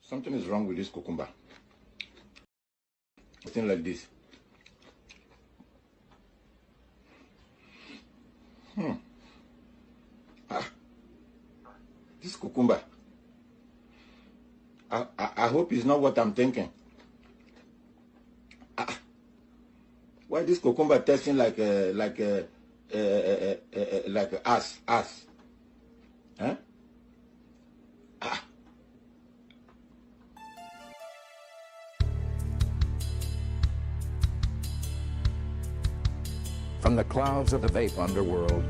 Something is wrong with this cucumber. Something like this. This cucumber. I hope it's not what I'm thinking. Why this cucumber tasting like ass? Huh? From the clouds of the vape underworld,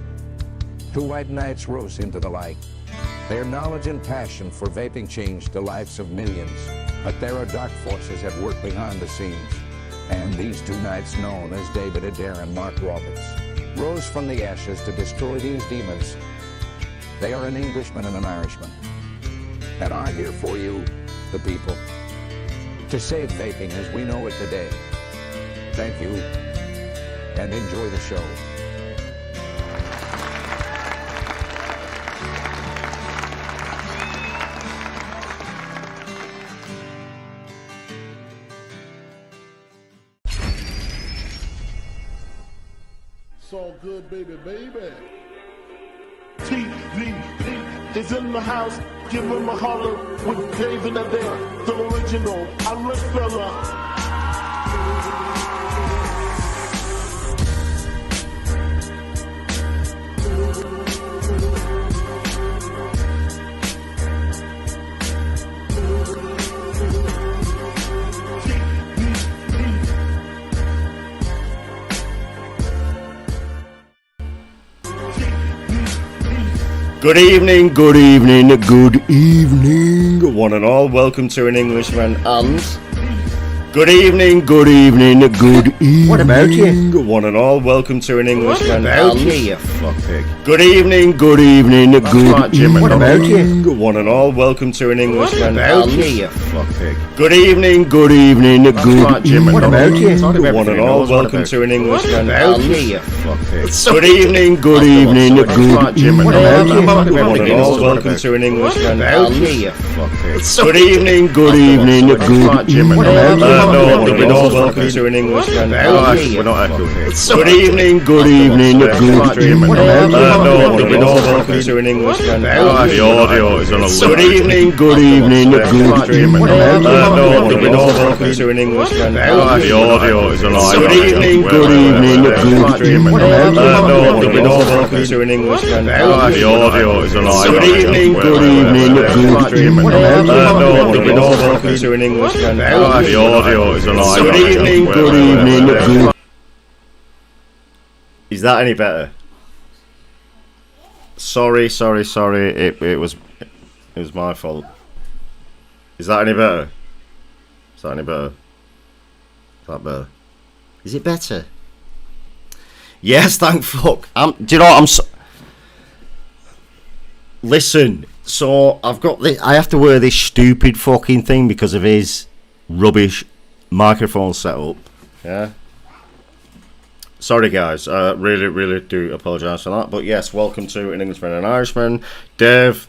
two white knights rose into the light. Their knowledge and passion for vaping changed the lives of millions, but there are dark forces at work behind the scenes. And these two knights, known as David Adair and Mark Roberts, rose from the ashes to destroy these demons. They are an Englishman and an Irishman, and are here for you, the people, to save vaping as we know it today. Thank you, and enjoy the show. It's all good, baby, baby. TVP is in the house. Give him a holler with David Adair, the original Irish fella. Good evening, one and all. Welcome to an Englishman and good evening. What about you? One and all. Welcome to an Englishman and you fuckpig. good evening. right, Jim. What about you? One and all. Welcome to an Englishman About and you, fuckpig. good evening. right, Jim. One What about you? and all. Welcome to an Englishman About and you, fuckpig. good evening. right, Jim. What about you? One and all. Welcome to an Englishman About and you, fuckpig. good evening. right, Jim. What about you? No, we're all welcome to an Englishman. We're not echoing here. Good evening. right, Jim. What about you? No, we're all welcome to an Englishman. The audio is on a Good evening. right, Jim. What about you? No, we're all welcome to an Englishman. The audio is on a Good evening. right, Jim. What about you? No, we're all welcome to an Englishman. The audio is on a Good evening. right, Jim. What about you? No, we're all welcome to an Englishman. The audio is on a Good evening. Is that any better? Sorry. It was my fault. Is that any better? Is that that better? Is it better? Yes, thank fuck. Do you know what? Listen, so I've got this. I have to wear this stupid fucking thing because of his rubbish microphone setup. Yeah. Sorry guys, really do apologise for that. But yes, welcome to an Englishman and an Irishman. Dave,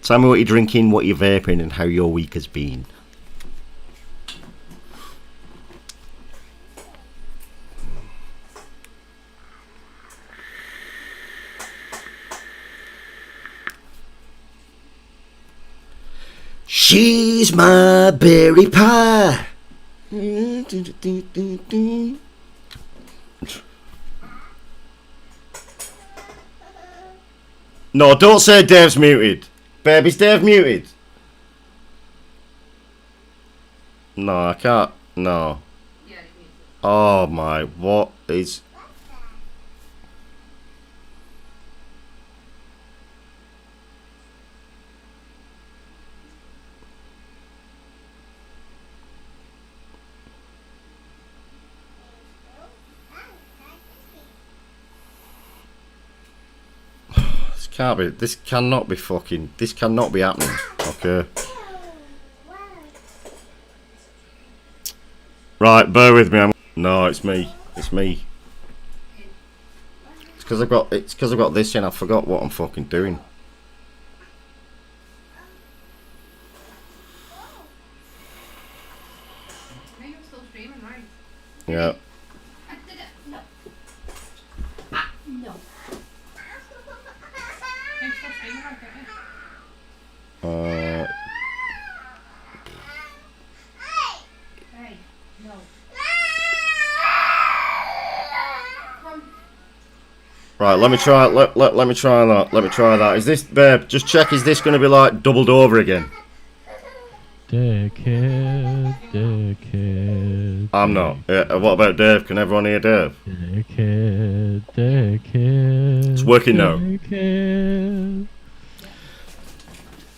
tell me what you're drinking, what you're vaping, and how your week has been. She's my berry pie. No, don't say Dave's muted. Babe, is Dave muted? No, I can't. No. Oh my, what is... This cannot be happening. Okay. Right, bear with me. No, it's me. It's because I've got this and I forgot what I'm fucking doing. Yeah. Right, let me try. Let me try that. Let me try that. Is this, babe? Just check. Is this going to be like doubled over again? Dickhead. I'm not. What about Dave? Can everyone hear Dave? Dickhead. It's working now. Dickhead.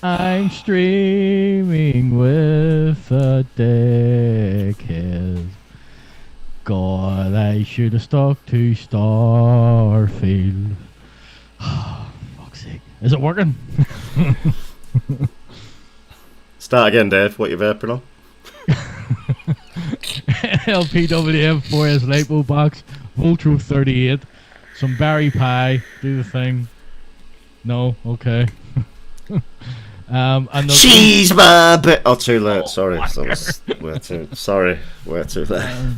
I'm streaming with a dickhead. God, I should have stuck to Starfield. Fuck's sake. Is it working? Start again, Dave. What you vaping on? LPWM 4S Lipo box, Voltro 38, some berry pie. Do the thing. No, okay. And She's my bit. Oh, too late. Sorry. We're too late.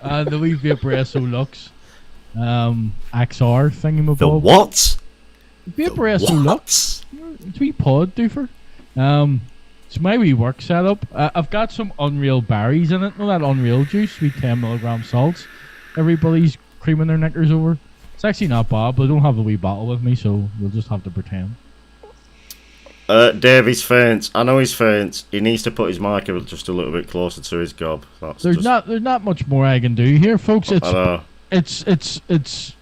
And the wee Vaper SO Lux, XR thingamabob. The what? Vaper SO Lux. It's a wee pod doofer. It's my wee work setup. I've got some Unreal berries in it. Know that Unreal juice? Sweet 10mg salts. Everybody's creaming their knickers over. It's actually not bad, but I don't have the wee bottle with me, so we'll just have to pretend. Dave, he's faint. I know he's faint. He needs to put his mic just a little bit closer to his gob. There's not much more I can do here, folks. It's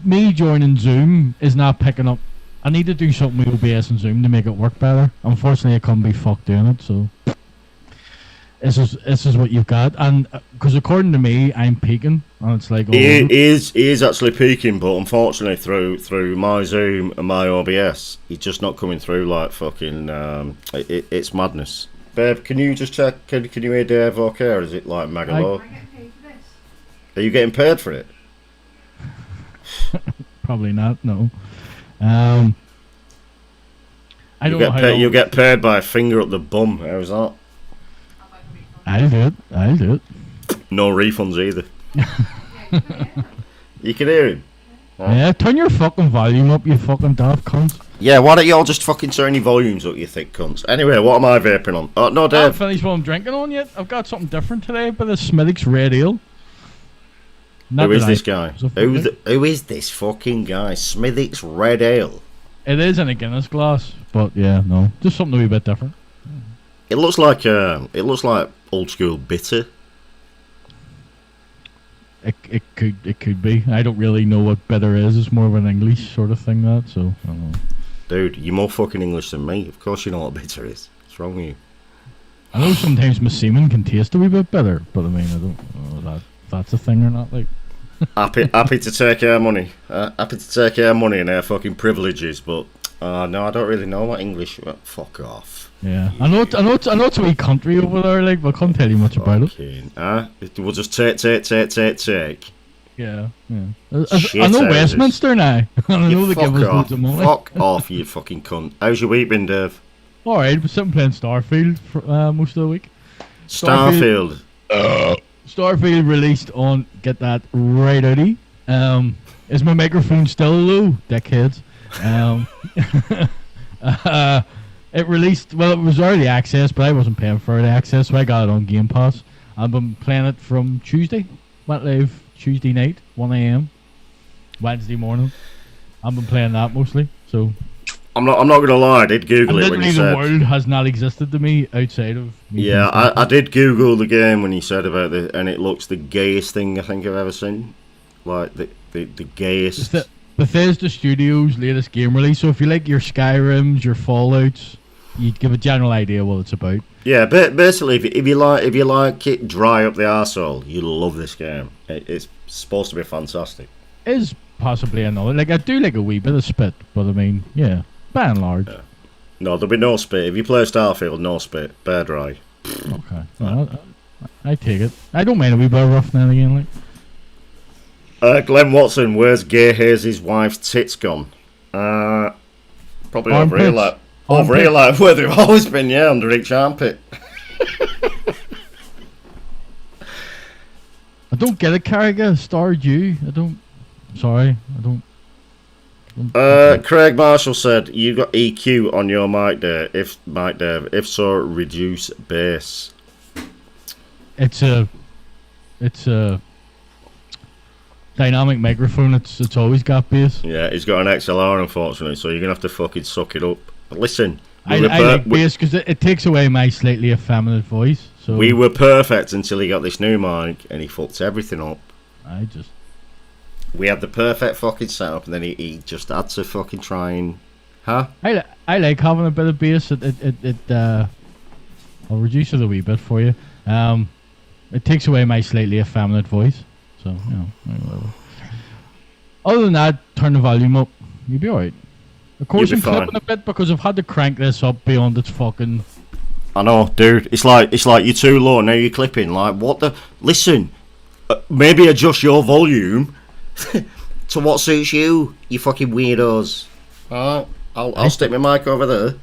me joining Zoom is not picking up. I need to do something with OBS and Zoom to make it work better. Unfortunately, I couldn't be fucked doing it, so this is what you've got. And because according to me, I'm peaking, and it's like he is actually peaking, but unfortunately, through my Zoom and my OBS, he's just not coming through like fucking. It's madness. Babe, can you just check? Can you hear Dave okay, or is it like mega low? Are you getting paid for it? Probably not. No. I don't know. You get paid by a finger up the bum. How's that? I'll do it. No refunds either. You can hear him. Yeah, turn your fucking volume up, you fucking daft cunts. Yeah, why don't you all just fucking turn your volumes up, you thick cunts? Anyway, what am I vaping on? Oh, no, Dave. I haven't finished what I'm drinking on yet. I've got something different today, but the Smithwick's Red Ale. Who is this guy? Who is this fucking guy? Smithwick's Red Ale. It is in a Guinness glass, but yeah, no, just something a wee bit different. It looks like old school bitter. It could be. I don't really know what bitter is. It's more of an English sort of thing, that. So I don't know. Dude, you're more fucking English than me. Of course you know what bitter is. What's wrong with you? I know sometimes my semen can taste a wee bit bitter, but I mean, I don't know if that's a thing or not. Like, happy to take our money. Happy to take our money and our fucking privileges, but no, I don't really know what English. Fuck off. Yeah, I know it's a wee country over there, like, but I can't tell you much about it. We'll just take. Yeah. I know Westminster now. I know they give us loads of money. Fuck off, you fucking cunt. How's your week been, Dave? Alright, we're sitting playing Starfield for most of the week. Starfield released on, get that right outy. Is my microphone still low, dickheads? It released, well, it was early access, but I wasn't paying for early access, so I got it on Game Pass. I've been playing it from Tuesday. Went live Tuesday night, 1 AM. Wednesday morning. I've been playing that mostly, so... I'm not gonna lie, I did Google it when you said... the world has not existed to me outside of... Yeah, I did Google the game when you said about it, and it looks the gayest thing I think I've ever seen. Like, the gayest... It's Bethesda Studios' latest game release, so if you like your Skyrims, your Fallouts, you give a general idea what it's about. Yeah, basically, if you like it dry up the arsehole, you'll love this game. It's supposed to be fantastic. Is possibly another. Like, I do like a wee bit of spit, but I mean, yeah, by and large. Yeah. No, there'll be no spit. If you play Starfield, no spit. Bare dry. Okay. Well, I take it. I don't mind a wee bit of rough now and again, like. Glenn Watson, where's Gay Hayes' wife's tits gone? Probably over here, like where they've always been, yeah, under each armpit. don't get it, Carriga. Starred you. I don't. Sorry, I don't. Craig Marshall said you got EQ on your mic there. If so, reduce bass. It's a dynamic microphone. It's always got bass. Yeah, he's got an XLR, unfortunately, so you're gonna have to fucking suck it up. But listen, I like bass because it takes away my slightly effeminate voice. So we were perfect until he got this new mic and he fucked everything up. We had the perfect fucking setup, and then he just had to fucking try and, huh? I like having a bit of bass. I'll reduce it a wee bit for you. It takes away my slightly effeminate voice, so you know, whatever. Other than that, turn the volume up. You'll be alright. Of course, I'm clipping a bit because I've had to crank this up beyond its fucking. I know, dude. It's like you're too low. Now you're clipping. Like what the? Listen, maybe adjust your volume. To what suits you, you fucking weirdos. Alright, I'll stick my mic over there.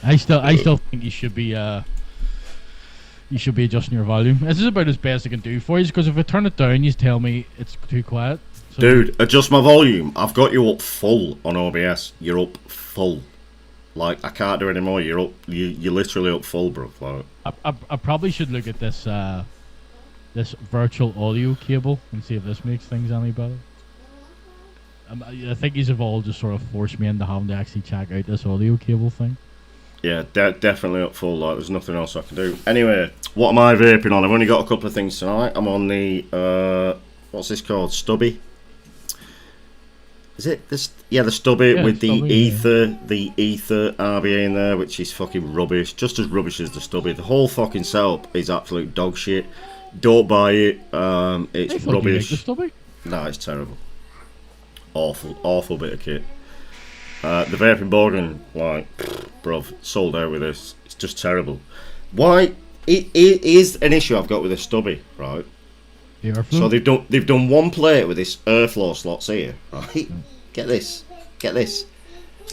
I still think you should be adjusting your volume. This is about as best I can do for you, because if I turn it down, you tell me it's too quiet. So dude, adjust my volume. I've got you up full on OBS. You're up full. Like I can't do any more. You're literally up full, bro. Like, I probably should look at this this virtual audio cable and see if this makes things any better. I think these have all just sort of forced me into having to actually check out this audio cable thing. Yeah, definitely up full. Like, there's nothing else I can do. Anyway, what am I vaping on? I've only got a couple of things tonight. I'm on the what's this called? Stubby. Is it this? Yeah, the Stubby with the ether RBA in there, which is fucking rubbish. Just as rubbish as the Stubby. The whole fucking setup is absolute dog shit. Don't buy it. It's rubbish. The Stubby? No, it's terrible. Awful bit of kit. The vaping Borgen, like, bruv, sold out with this. It's just terrible. Why? It is an issue I've got with this Stubby, right? The airflow? So they've done one plate with this airflow slots here, right? Get this.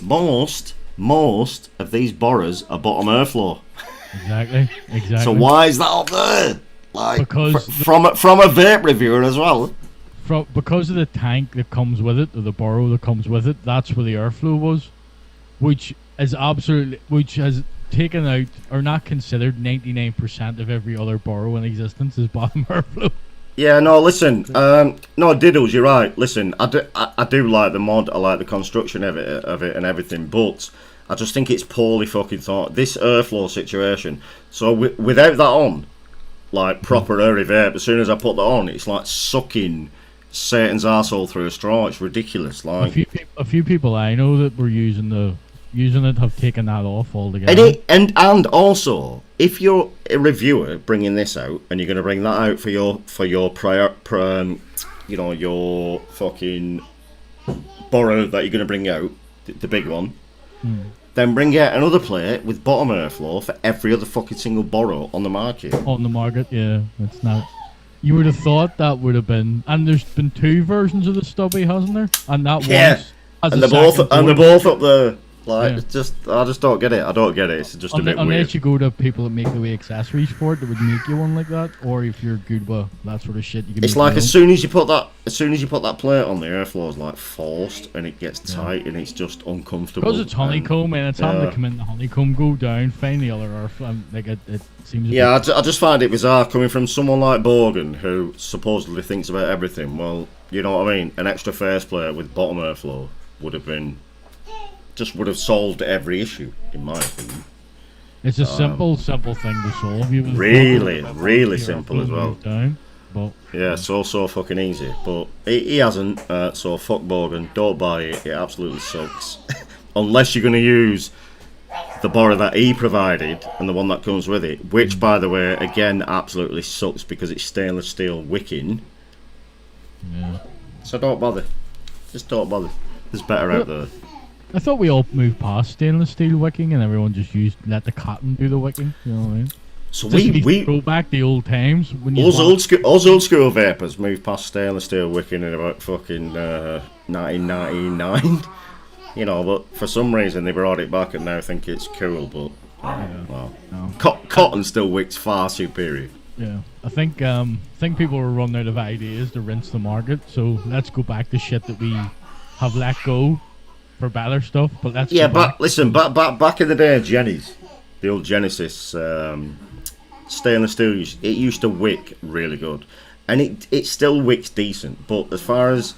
Most of these borers are bottom airflow. Exactly. So why is that up there? Like, because from a vape reviewer as well. Because of the tank that comes with it, or the borrow that comes with it, that's where the airflow was, which has taken out or not considered 99% of every other borrow in existence is bottom airflow. Yeah, no, listen, no, Diddles, you're right. Listen, I do like the mod, I like the construction of it and everything, but I just think it's poorly fucking thought. This airflow situation, so without that on, like proper airy vape, as soon as I put that on, it's like sucking Satan's arsehole through a straw. It's ridiculous. Like a few people I know that were using it have taken that off altogether. And also, if you're a reviewer bringing this out and you're going to bring that out for your your fucking borrow that you're going to bring out, the big one, then bring out another plate with bottom airflow for every other fucking single borrow on the market. On the market, yeah, it's not. You would have thought that would have been, and there's been two versions of the Stubby, hasn't there? And that and they're both up there. Like, yeah. It's just, I just don't get it. I don't get it. It's just a bit weird. Unless you go to people that make the way accessories for it, that would make you one like that, or if you're good with that sort of shit, you can. It's like as soon as you put that plate on, the airflow is like forced, and it gets tight, and it's just uncomfortable. Because it's honeycomb, and it's having to come in the honeycomb, go down, find the other airflow. Like it seems. Yeah, I just find it bizarre coming from someone like Borgen, who supposedly thinks about everything. Well, you know what I mean. An extra faceplate with bottom airflow would have solved every issue, in my opinion. It's a simple thing to solve. Really simple as well. Down, but yeah, so fucking easy. But he hasn't, so fuck Borgen. Don't buy it. It absolutely sucks. Unless you're going to use the borrow that he provided and the one that comes with it, which, by the way, again, absolutely sucks because it's stainless steel wicking. Yeah. So don't bother. Just don't bother. There's better out there. I thought we all moved past stainless steel wicking and everyone just let the cotton do the wicking. You know what I mean? So we go back the old times when you old school vapors moved past stainless steel wicking in about fucking 1999. You know, but for some reason they brought it back and now think it's cool. But cotton still wicks far superior. Yeah, think people are running out of ideas to rinse the market. So let's go back to shit that we have let go for better stuff. But let's listen, back in the day, Jenny's, the old Genesis stainless steel, it used to wick really good, and it still wicks decent. But as far as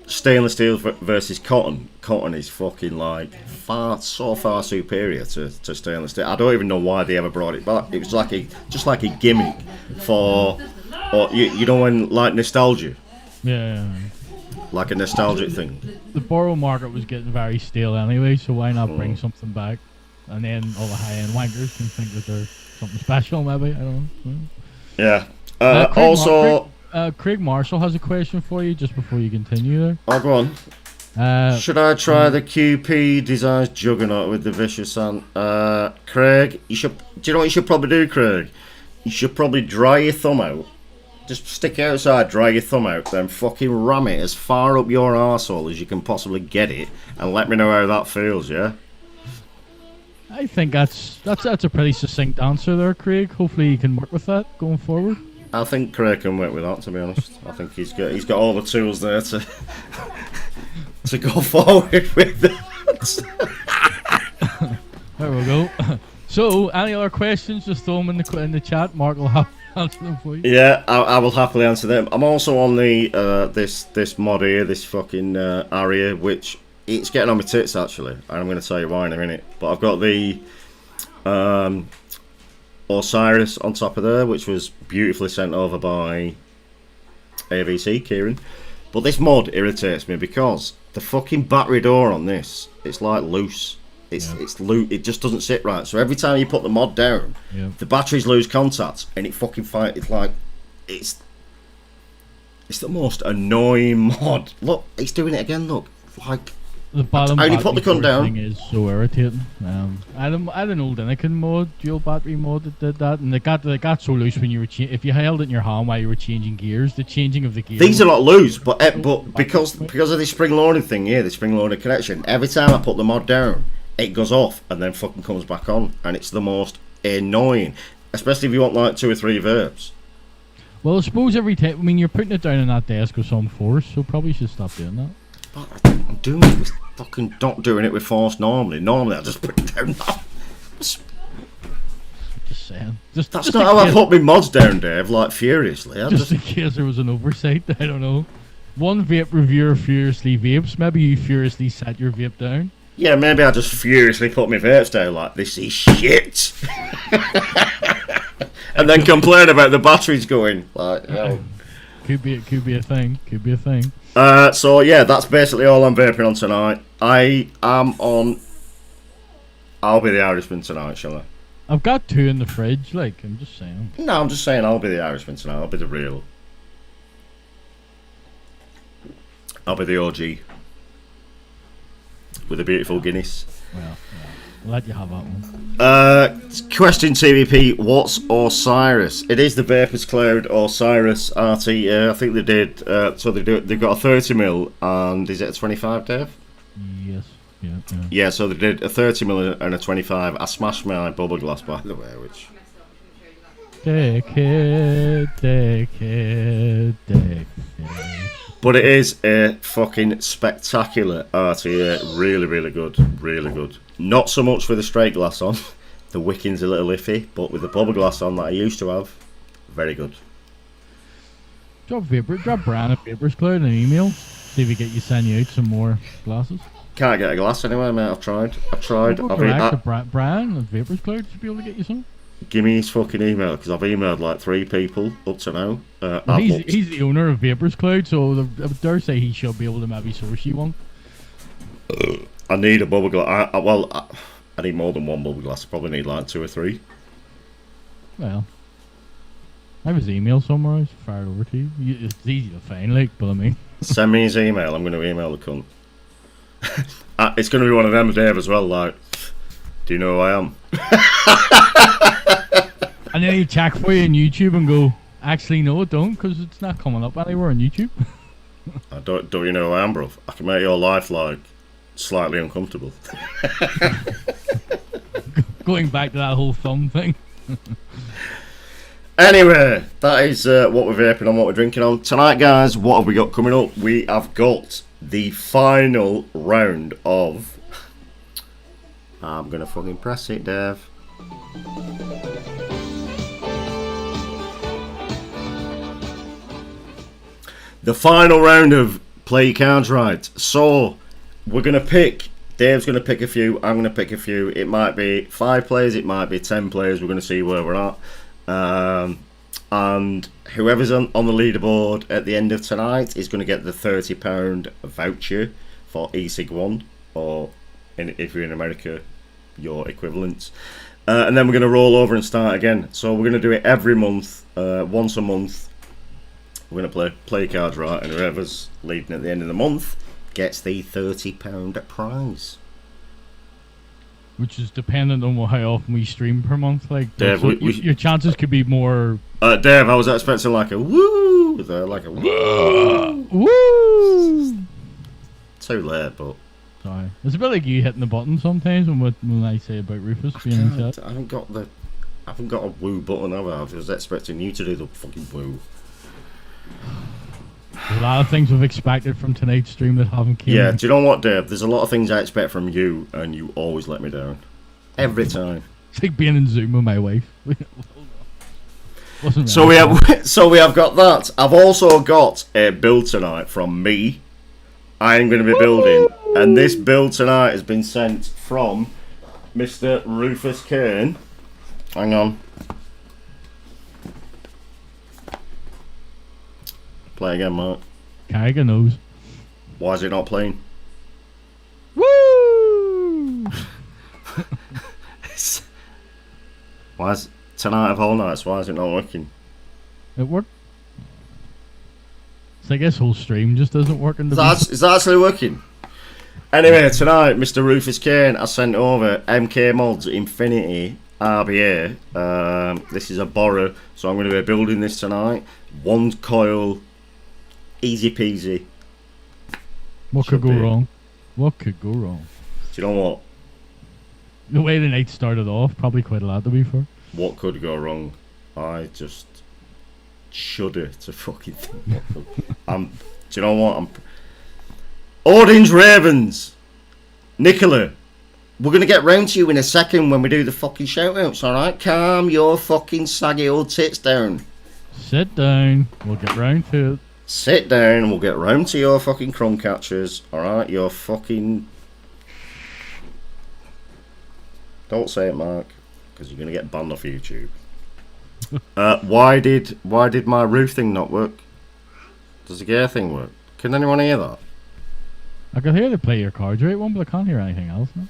stainless steel versus cotton is fucking like far superior to stainless steel. I don't even know why they ever brought it back. It was just like a gimmick for, or you know, when like nostalgia. Yeah. Like a nostalgic thing. The borough market was getting very stale anyway, so why not bring something back? And then all the high-end wankers can think that they're something special, maybe. I don't know. Yeah. Craig Marshall has a question for you just before you continue there. Oh, go on. Should I try the QP Designs Juggernaut with the Vicious Ant? Craig, do you know what you should probably do, Craig? You should probably dry your thumb out. Just stick it outside, dry your thumb out, then fucking ram it as far up your arsehole as you can possibly get it, and let me know how that feels, yeah? I think that's a pretty succinct answer there, Craig. Hopefully you can work with that going forward. I think Craig can work with that, to be honest. I think he's got all the tools there to go forward with that. There we go. So, any other questions? Just throw them in the chat. Mark will have answer them for you. Yeah, I will happily answer them. I'm also on the this mod here, this fucking area, which it's getting on my tits actually, and I'm going to tell you why in a minute. But I've got the Osiris on top of there, which was beautifully sent over by AVC Kieran. But this mod irritates me because the fucking battery door on this, it's like loose. It's loose. It just doesn't sit right. So every time you put the mod down, the batteries lose contact, and it fucking fight. It's like it's the most annoying mod. Look, it's doing it again. Look, like the bottom. I only put the gun down. Thing is so irritating. I had an old Anakin mod, dual battery mod that did that, and they got so loose when you were if you held it in your hand while you were changing gears. The changing of the gears. These are not loose, but because of the spring loading thing here, the spring loading connection. Every time I put the mod down, it goes off and then fucking comes back on, and it's the most annoying, especially if you want like 2 or 3 verbs. Well, I suppose every time, I mean, you're putting it down on that desk with some force, so probably should stop doing that. But I'm doing it with fucking not doing it with force normally. Normally I just put it down now. Just saying. That's not how I put my mods down, Dave, like furiously. Just in case there was an oversight, I don't know. One vape reviewer furiously vapes, maybe you furiously set your vape down. Yeah, maybe I just furiously put my vapes down like, this is shit. And then complain about the batteries going. Like, no. Could be a thing. So yeah, that's basically all I'm vaping on tonight. I'll be the Irishman tonight, shall I? I've got 2 in the fridge, like, I'm just saying. No, I'm just saying I'll be the Irishman tonight. I'll be the real. I'll be the OG. With a beautiful Guinness. Well, I'll let you have that one. Question TVP, what's Osiris? It is the Vapors Cloud Osiris RT. I think they did, so they've got a 30mm, and is it a 25, Dave? Yes. Yeah, so they did a 30mm and a 25. I smashed my bubble glass, by the way, which... Dickhead. But it is a fucking spectacular RTA. Really, really good. Really good. Not so much with the straight glass on. The wicking's a little iffy, but with the bubble glass on that I used to have, very good. Drop Brian at Vapors Cloud an email. See if we get you send you out some more glasses. Can't get a glass anyway, mate. I've tried. Brian at Vapors Cloud should be able to get you some. Give me his fucking email, because I've emailed like 3 people up to now. Well, he's the owner of Vapors Cloud, so I dare say he should be able to maybe source you one. I need a bubble glass. I need more than 1 bubble glass. I probably need like 2 or 3. Well, I have his email somewhere. I should fire it over to you. It's easy to find, like, but I mean... Send me his email. I'm going to email the cunt. It's going to be one of them, Dave, as well, like... Do you know who I am? And then he'll check for you on YouTube and go, actually, no, don't, because it's not coming up anywhere on YouTube. Don't you know who I am, bro? I can make your life, like, slightly uncomfortable. Going back to that whole thumb thing. Anyway, that is what we're vaping on, what we're drinking on. Tonight, guys, what have we got coming up? We have got the final round of... I'm going to fucking press it, Dave. The final round of Play Your Cards Right. So, we're going to pick... Dave's going to pick a few, I'm going to pick a few. It might be 5 players, it might be 10 players. We're going to see where we're at. And whoever's on the leaderboard at the end of tonight is going to get the £30 voucher for eSig 1, or if you're in America, your equivalents. And then we're going to roll over and start again. So we're going to do it every month, once a month. We're going to play cards right, and whoever's leading at the end of the month gets the £30 prize. Which is dependent on how often we stream per month. Like, Dave, so your chances could be more. Dave, I was expecting like a woo, like a woo. Woo! Too late, but. Sorry, it's a bit like you hitting the button sometimes when I say about Rufus being in chat. I haven't got a woo button, have I? I was expecting you to do the fucking woo. There's a lot of things we've expected from tonight's stream that haven't came. Yeah, do you know what, Dave? There's a lot of things I expect from you, and you always let me down. Every time. It's like being in Zoom with my wife. So we have got that. I've also got a build tonight from me. I'm going to be building, and this build tonight has been sent from Mr. Rufus Kane. Hang on. Play again, Mark. Carrigan knows. Why is it not playing? Woo! Why is tonight of all nights? Why is it not working? It worked. So I guess whole stream just doesn't work in the. Is that actually working? Anyway, tonight, Mr. Rufus Kane has sent over MK Mods Infinity RBA. This is a borrow, so I'm going to be building this tonight. 1 coil. Easy peasy. What could go wrong? What could go wrong? Do you know what? The way the night started off, probably quite a lot to be fair. What could go wrong? I just shudder to fucking think what could. Do you know what? Orange Ravens! Nicola, we're going to get round to you in a second when we do the fucking shout-outs, alright? Calm your fucking saggy old tits down. Sit down. We'll get round to it. Sit down and we'll get round to your fucking crumb catchers, alright? Your fucking... Don't say it, Mark, because you're going to get banned off YouTube. Why did my roof thing not work? Does the gear thing work? Can anyone hear that? I can hear the play your cards right one, but I can't hear anything else now.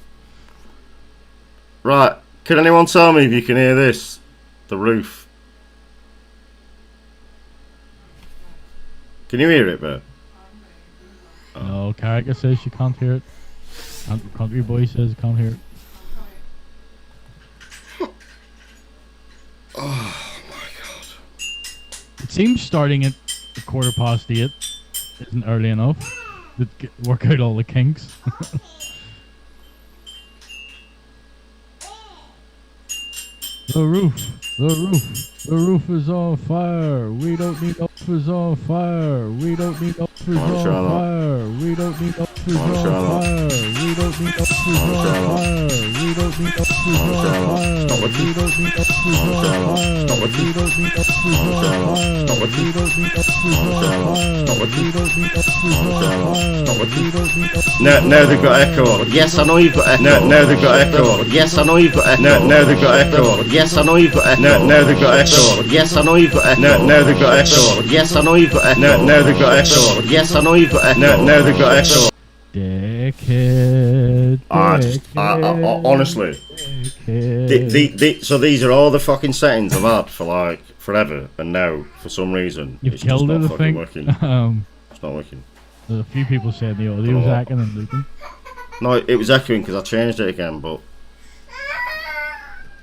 Right, can anyone tell me if you can hear this? The roof. Can you hear it, Bert? No, Carica says she can't hear it. Country Boy says can't hear it. Oh my god. It seems starting at 8:15 isn't early enough to work out all the kinks. The roof is on fire. We don't need uppers on fire. We don't need uppers on fire. We don't need uppers on fire. We don't need uppers on fire. We don't need uppers on fire. We don't need uppers on fire. We don't need uppers on fire. We don't need uppers on fire. We don't need uppers on fire. We don't need uppers. No, they've got echo. Yes, I know you've got echo. No, they've got echo. Yes, I know you've got echo. No, they've got echo. Yes, I know you've got echo. No, they've got echo. Yes, I know you've got echo. No, they've got echo. Yes, I know you've got echo. No, they've got echo. Yes, I know you've got echo. No, they've got echo. Dickhead. Honestly, so these are all the fucking settings I've had for like forever, and now for some reason you've it's killed just it. not I fucking think. working. It's not working. There's a few people saying the audio was hacking and leaking. No, it was echoing because I changed it again, but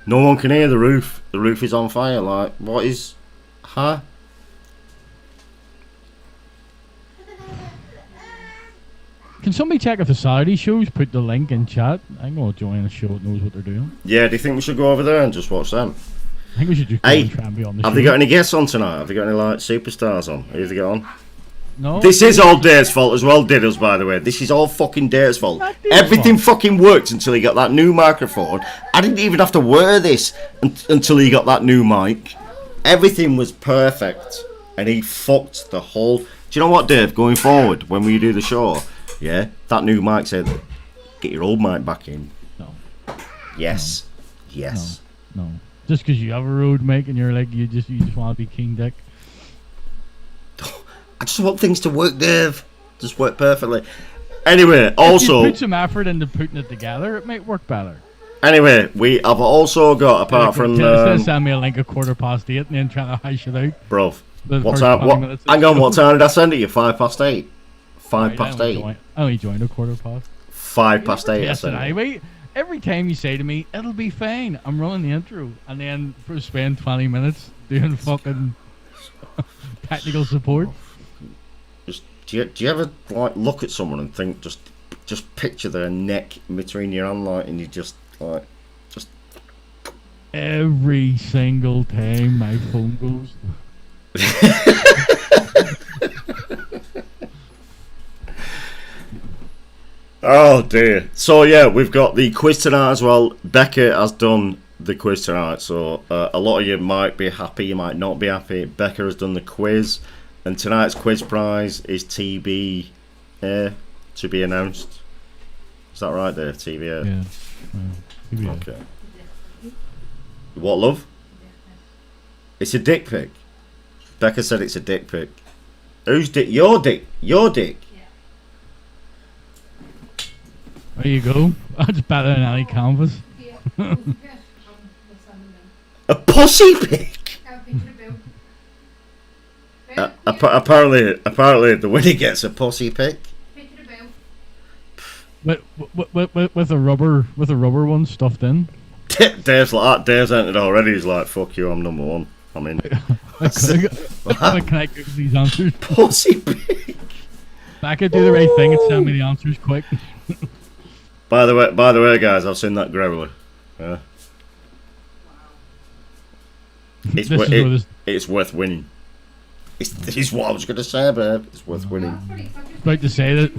no one can hear the roof. The roof is on fire. Like, what is... Huh? Can somebody check if the Saturday shows? Put the link in chat. I'm going to join a show that knows what they're doing. Yeah, do you think we should go over there and just watch them? I think we should just go Hey, and try and be on the have show. they got any guests on tonight? Have they got any like superstars on? Who have they got on? No. This is all Dave's fault as well, Diddles, by the way. This is all fucking Dave's fault. Not Dave's Everything fucking worked until he got that new microphone. I didn't even have to wear this until he got that new mic. Everything was perfect. And he fucked the whole... Do you know what, Dave? Going forward, when we do the show, yeah, that new mic said, get your old mic back in. No. Yes. No. Yes. No. Just because you have a road mic and you're like, you just want to be King Dick. I just want things to work, Dave. Just work perfectly. Anyway, also... If you put some effort into putting it together, it might work better. Anyway, I've also got, apart from... send me a link 8:15 and then trying to hash it out. Bro, The what first time? 20 minutes of Hang the on, show. what time did I send it you? 8:05? 8? I only joined 8:15. 8:08 I Yes, sent and it. anyway, every time you say to me, it'll be fine, I'm running the intro, and then spend 20 minutes doing fucking technical support. Do you ever like look at someone and think just picture their neck between your hand like, and you just like Every single time my phone goes. Oh dear. So yeah, we've got the quiz tonight as well. Becca has done the quiz tonight, so a lot of you might be happy, you might not be happy. Becca has done the quiz, and tonight's quiz prize is TB to be announced. Is that right there, TBA? Yeah. TBA. Okay. What, love? It's a dick pic. Becca said it's a dick pic. Whose dick? Your dick. Your dick. There you go. That's better than any canvas. A pussy pic. Apparently, the winner gets a pussy pic. With a rubber one stuffed in. Dave's like that. Dave's entered already. He's like, "Fuck you, I'm number one. I'm in." Can I give these answers? Pussy pic. Back and do the right thing and send me the answers quick. By the way, guys, I've seen that growler. Yeah. It's worth winning. It's what I was going to say, babe. It's worth winning. About to say that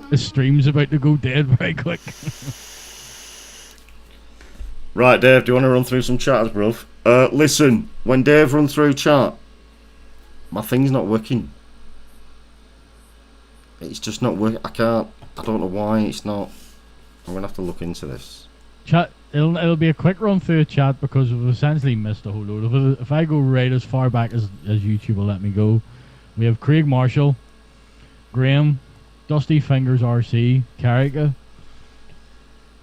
the stream's about to go dead very quick. Right, Dave, do you want to run through some chats, bruv? Listen, when Dave runs through chat, my thing's not working. It's just not working. I don't know why it's not. I'm going to have to look into this. Chat, it'll be a quick run through chat because we've essentially missed a whole load of it. If I go right as far back as YouTube will let me go, we have Craig Marshall, Graham, Dusty Fingers RC, Carrica,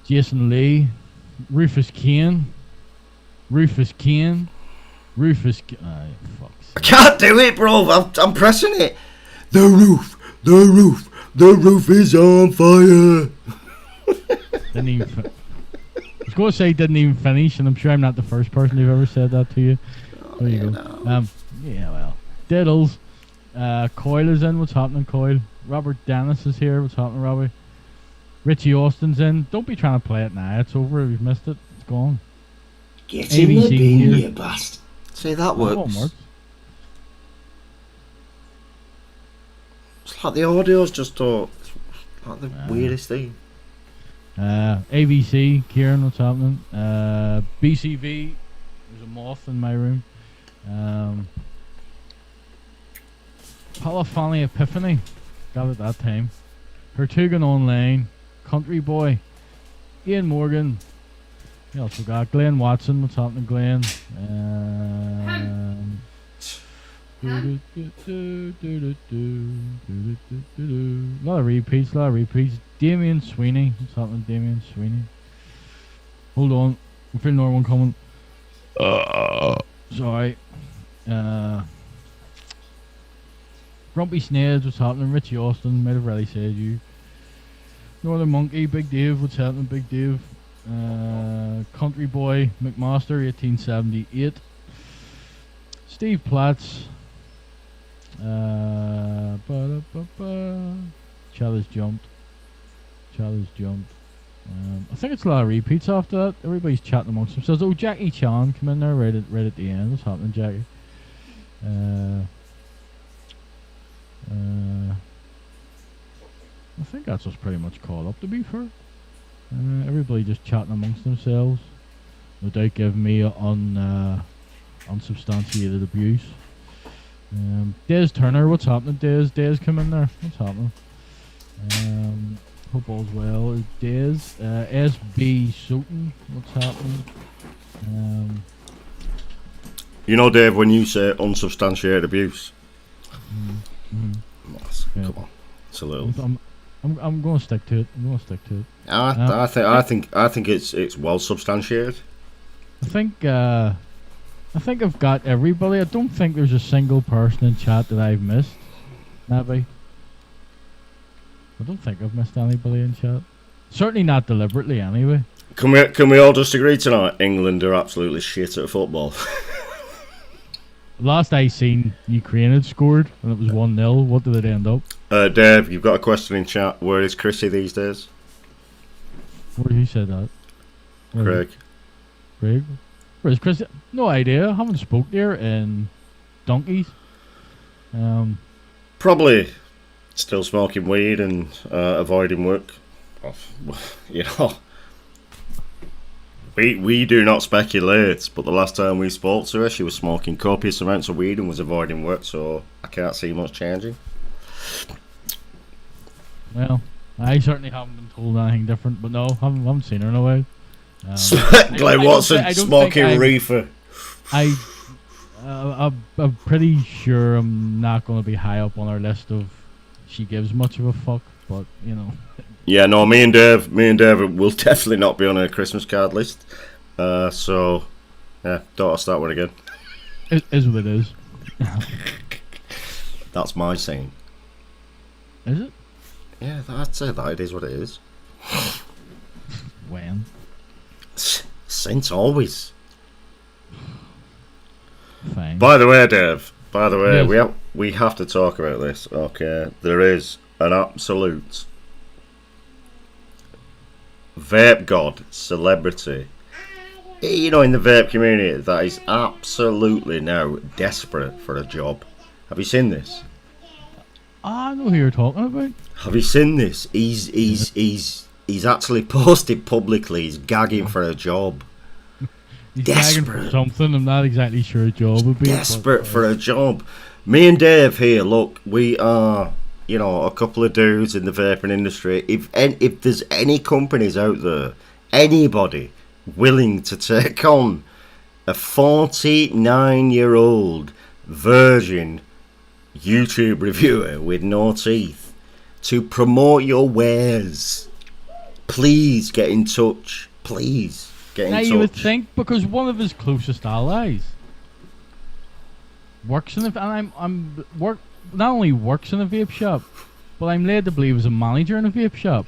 Jason Lee, Rufus Kane. Fuck's I can't do it, bro. I'm pressing it. The roof is on fire. Didn't even I was going to say didn't even finish, and I'm sure I'm not the first person who've ever said that to you. There you go. Yeah, well. Diddles. Coyle is in. What's happening, Coyle? Robert Dennis is here. What's happening, Robbie? Richie Austin's in. Don't be trying to play it now. It's over. We've missed it. It's gone. Get in the bin, you bastard. See, that works. It's like the audio's just like the weirdest thing. ABC, Kieran, what's happening? BCV, there's a moth in my room. Polyphony Epiphany, got it that time. Hertugan Online, Country Boy, Ian Morgan. We also got Glenn Watson, what's happening, Glenn? A lot of repeats. Damien Sweeney. What's happening, Damien Sweeney? Hold on. I'm feeling another one coming. Sorry. Grumpy Sneds, what's happening? Richie Austin, might have already said you. Northern Monkey, Big Dave, what's happening, Big Dave? Country Boy, McMaster, 1878. Steve Platts. Chad has jumped. I think it's a lot of repeats after that. Everybody's chatting amongst themselves. Oh, Jackie Chan come in there right at the end. What's happening, Jackie? I think that's us pretty much caught up, to be fair. Everybody just chatting amongst themselves. No doubt giving me unsubstantiated abuse. Des Turner, what's happening? Des come in there. What's happening? Hope all's well. Des. SB Soton, what's happening? You know, Dave, when you say unsubstantiated abuse, come on, it's a little. I'm going to stick to it. I think it's well substantiated. I think I've got everybody. I don't think there's a single person in chat that I've missed. Maybe. I don't think I've missed anybody in chat. Certainly not deliberately, anyway. Can we all just agree tonight? England are absolutely shit at football. Last I seen, Ukraine had scored, and it was 1-0. What did it end up? Dave, you've got a question in chat. Where is Chrissy these days? Who said that? Craig. Craig? Where's Chrissy? No idea. I haven't spoke there in donkeys. Probably still smoking weed and avoiding work. You know, we do not speculate, but the last time we spoke to her, she was smoking copious amounts of weed and was avoiding work, so I can't see much changing. Well, I certainly haven't been told anything different, but no, haven't seen her in a while. Glenn Watson smoking reefer. I'm pretty sure I'm not going to be high up on our list of she gives much of a fuck, but you know. Yeah, no, me and Dave will definitely not be on her Christmas card list. So yeah, don't start one again. It is what it is. That's my saying. Is it? Yeah, I'd say that it is what it is. When? Since always. Fine. By the way, Dave. Yes. we have to talk about this. Okay, there is an absolute vape god celebrity, you know, in the vape community that is absolutely now desperate for a job. Have you seen this? I know who you're talking about. Have you seen this? He's actually posted publicly. He's gagging for a job. He's gagging for something. I'm not exactly sure a job would be. Desperate for a job. Me and Dave here, look, we are, you know, a couple of dudes in the vaping industry. If there's any companies out there, anybody willing to take on a 49-year-old virgin YouTube reviewer with no teeth to promote your wares, please get in touch. Please get in touch. Now you would think, because one of his closest allies works in not only works in a vape shop, but I'm led to believe is a manager in a vape shop,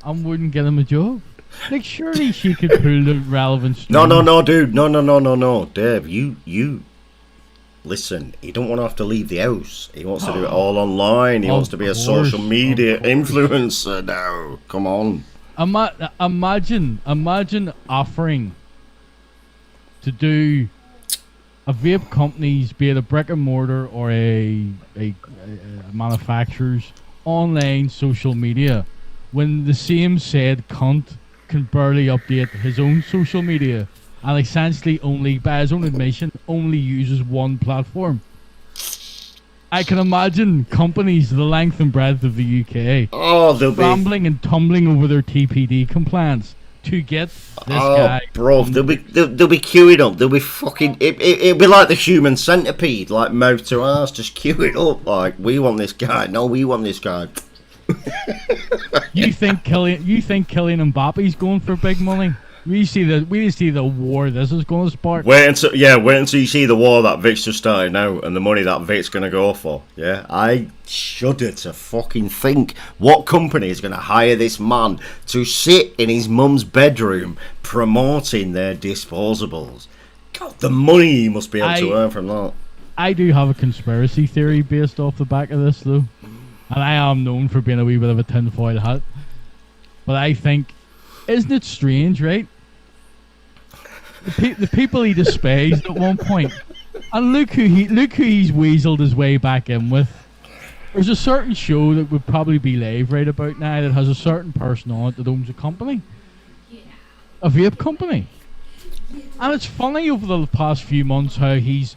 and wouldn't get him a job. Like, surely she could pull the relevant story. No, dude. No, Dave, you listen, he don't want to have to leave the house. He wants to do it all online. He wants to be a social media influencer now. Come on. Imagine offering to do a vape company's, be it a brick and mortar or a manufacturer's online social media, when the same said cunt can barely update his own social media and essentially only, by his own admission, only uses one platform. I can imagine companies the length and breadth of the UK rambling and tumbling over their TPD compliance to get this guy. Bro, they'll be queuing up. They'll be fucking. It'll be like the human centipede, like mouth to ass, just queuing up. Like, we want this guy. No, we want this guy. You think Kylian Mbappe's going for big money? We see the war this is going to spark. Wait until you see the war that Vic's just started now and the money that Vic's going to go for. Yeah, I shudder to fucking think what company is going to hire this man to sit in his mum's bedroom promoting their disposables. God, the money he must be able to earn from that. I do have a conspiracy theory based off the back of this, though, and I am known for being a wee bit of a tinfoil hat. But I think Isn't it strange, right? The people he despised at one point, and look who he's weaseled his way back in with. There's a certain show that would probably be live right about now that has a certain person on it that owns a company, a vape company, and it's funny over the past few months how he's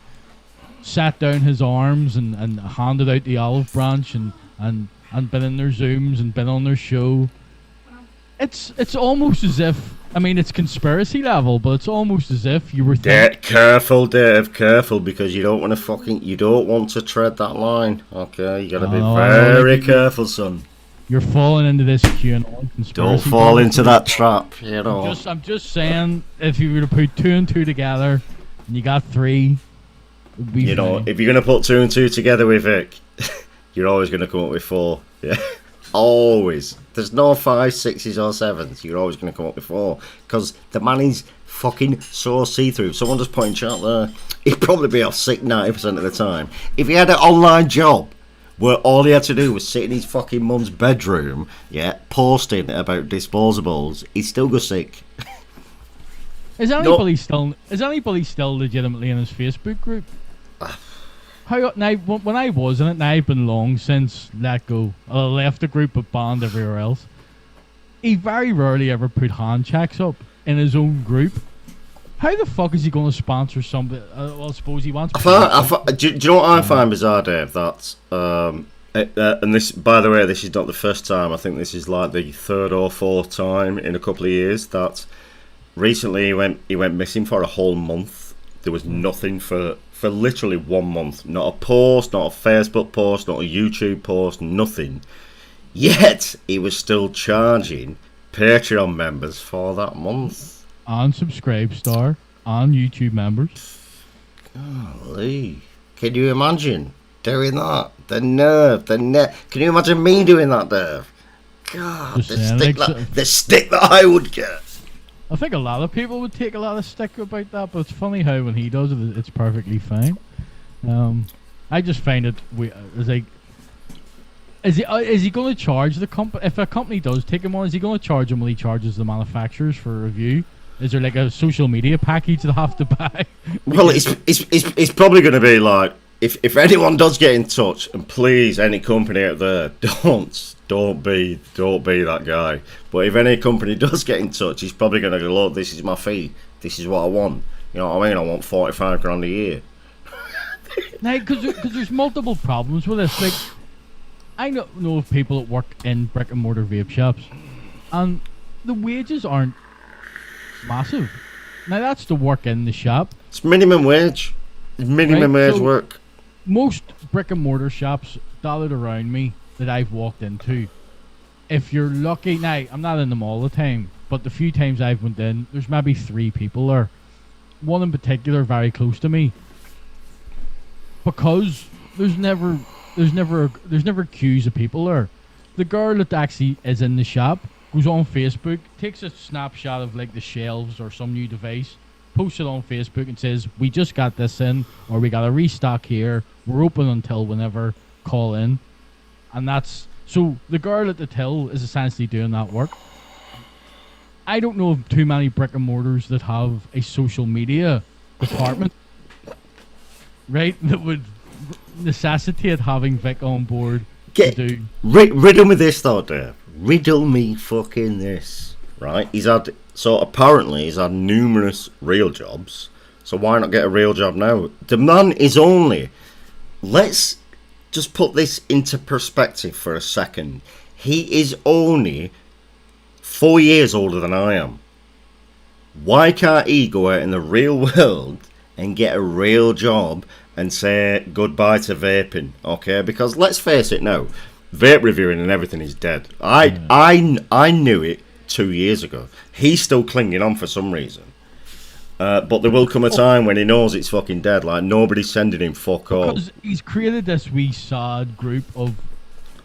sat down his arms and handed out the olive branch and been in their Zooms and been on their show. It's almost as if, I mean, it's conspiracy level, but it's almost as if you were careful, Dave, careful, because you don't want to tread that line. Okay, you gotta be very careful, son. You're falling into this QAnon conspiracy. Don't fall into that trap, you know. I'm just saying, if you were to put 2 and 2 together, and you got 3, it'd be you know, if you're gonna put 2 and 2 together with Vic, you're always gonna come up with 4. Yeah. Always. There's no 5, 6s or 7s. You're always going to come up with 4. Because the man is fucking so see-through. Someone just put in chat there. He'd probably be off sick 90% of the time. If he had an online job where all he had to do was sit in his fucking mum's bedroom, yeah, posting about disposables, he'd still go sick. Is anybody still legitimately in his Facebook group? Now, when I was in it, now I've been long since let go. I left the group but banned everywhere else. He very rarely ever put hand checks up in his own group. How the fuck is he going to sponsor somebody? Well, I suppose he wants. Do you know what I find bizarre, Dave? That and this, by the way, this is not the first time. I think this is like the 3rd or 4th time in a couple of years that recently he went missing for a whole month. There was nothing for literally 1 month. Not a post, not a Facebook post, not a YouTube post, nothing. Yet, he was still charging Patreon members for that month. On Subscribestar, on YouTube members. Golly. Can you imagine doing that? The nerve. Can you imagine me doing that, Dave? God, the stick that I would get. I think a lot of people would take a lot of stick about that, but it's funny how when he does it, it's perfectly fine. I just find it is he going to charge the company? If a company does take him on, is he going to charge him when he charges the manufacturers for a review? Is there like a social media package they have to buy? Well, it's probably going to be like, if anyone does get in touch, and please, any company out there, don't be that guy. But if any company does get in touch, he's probably going to go, look, this is my fee. This is what I want. You know what I mean? I want 45 grand a year. Now, because there's multiple problems with this. Like, I know of people that work in brick and mortar vape shops, and the wages aren't massive. Now, that's to work in the shop. It's minimum wage. It's minimum wage work. Most brick and mortar shops dotted around me that I've walked into, if you're lucky, now I'm not in them all the time, but the few times I've went in, there's maybe 3 people there. One in particular very close to me, because there's never queues of people there. The girl that actually is in the shop goes on Facebook, takes a snapshot of like the shelves or some new device, posts it on Facebook and says, we just got this in, or we got a restock here, we're open until whenever, call in. And that's, so the girl at the till is essentially doing that work. I don't know of too many brick and mortars that have a social media department, right, that would necessitate having Vic on board to do. Riddle me this though, Dave. Riddle me fucking this, right? Apparently he's had numerous real jobs, so why not get a real job now? The man is only, let's just put this into perspective for a second. He is only 4 years older than I am. Why can't he go out in the real world and get a real job and say goodbye to vaping? Okay, because let's face it now, vape reviewing and everything is dead. I knew it 2 years ago. He's still clinging on for some reason. But there will come a time when he knows it's fucking dead. Like, nobody's sending him fuck all. Because he's created this wee sad group of,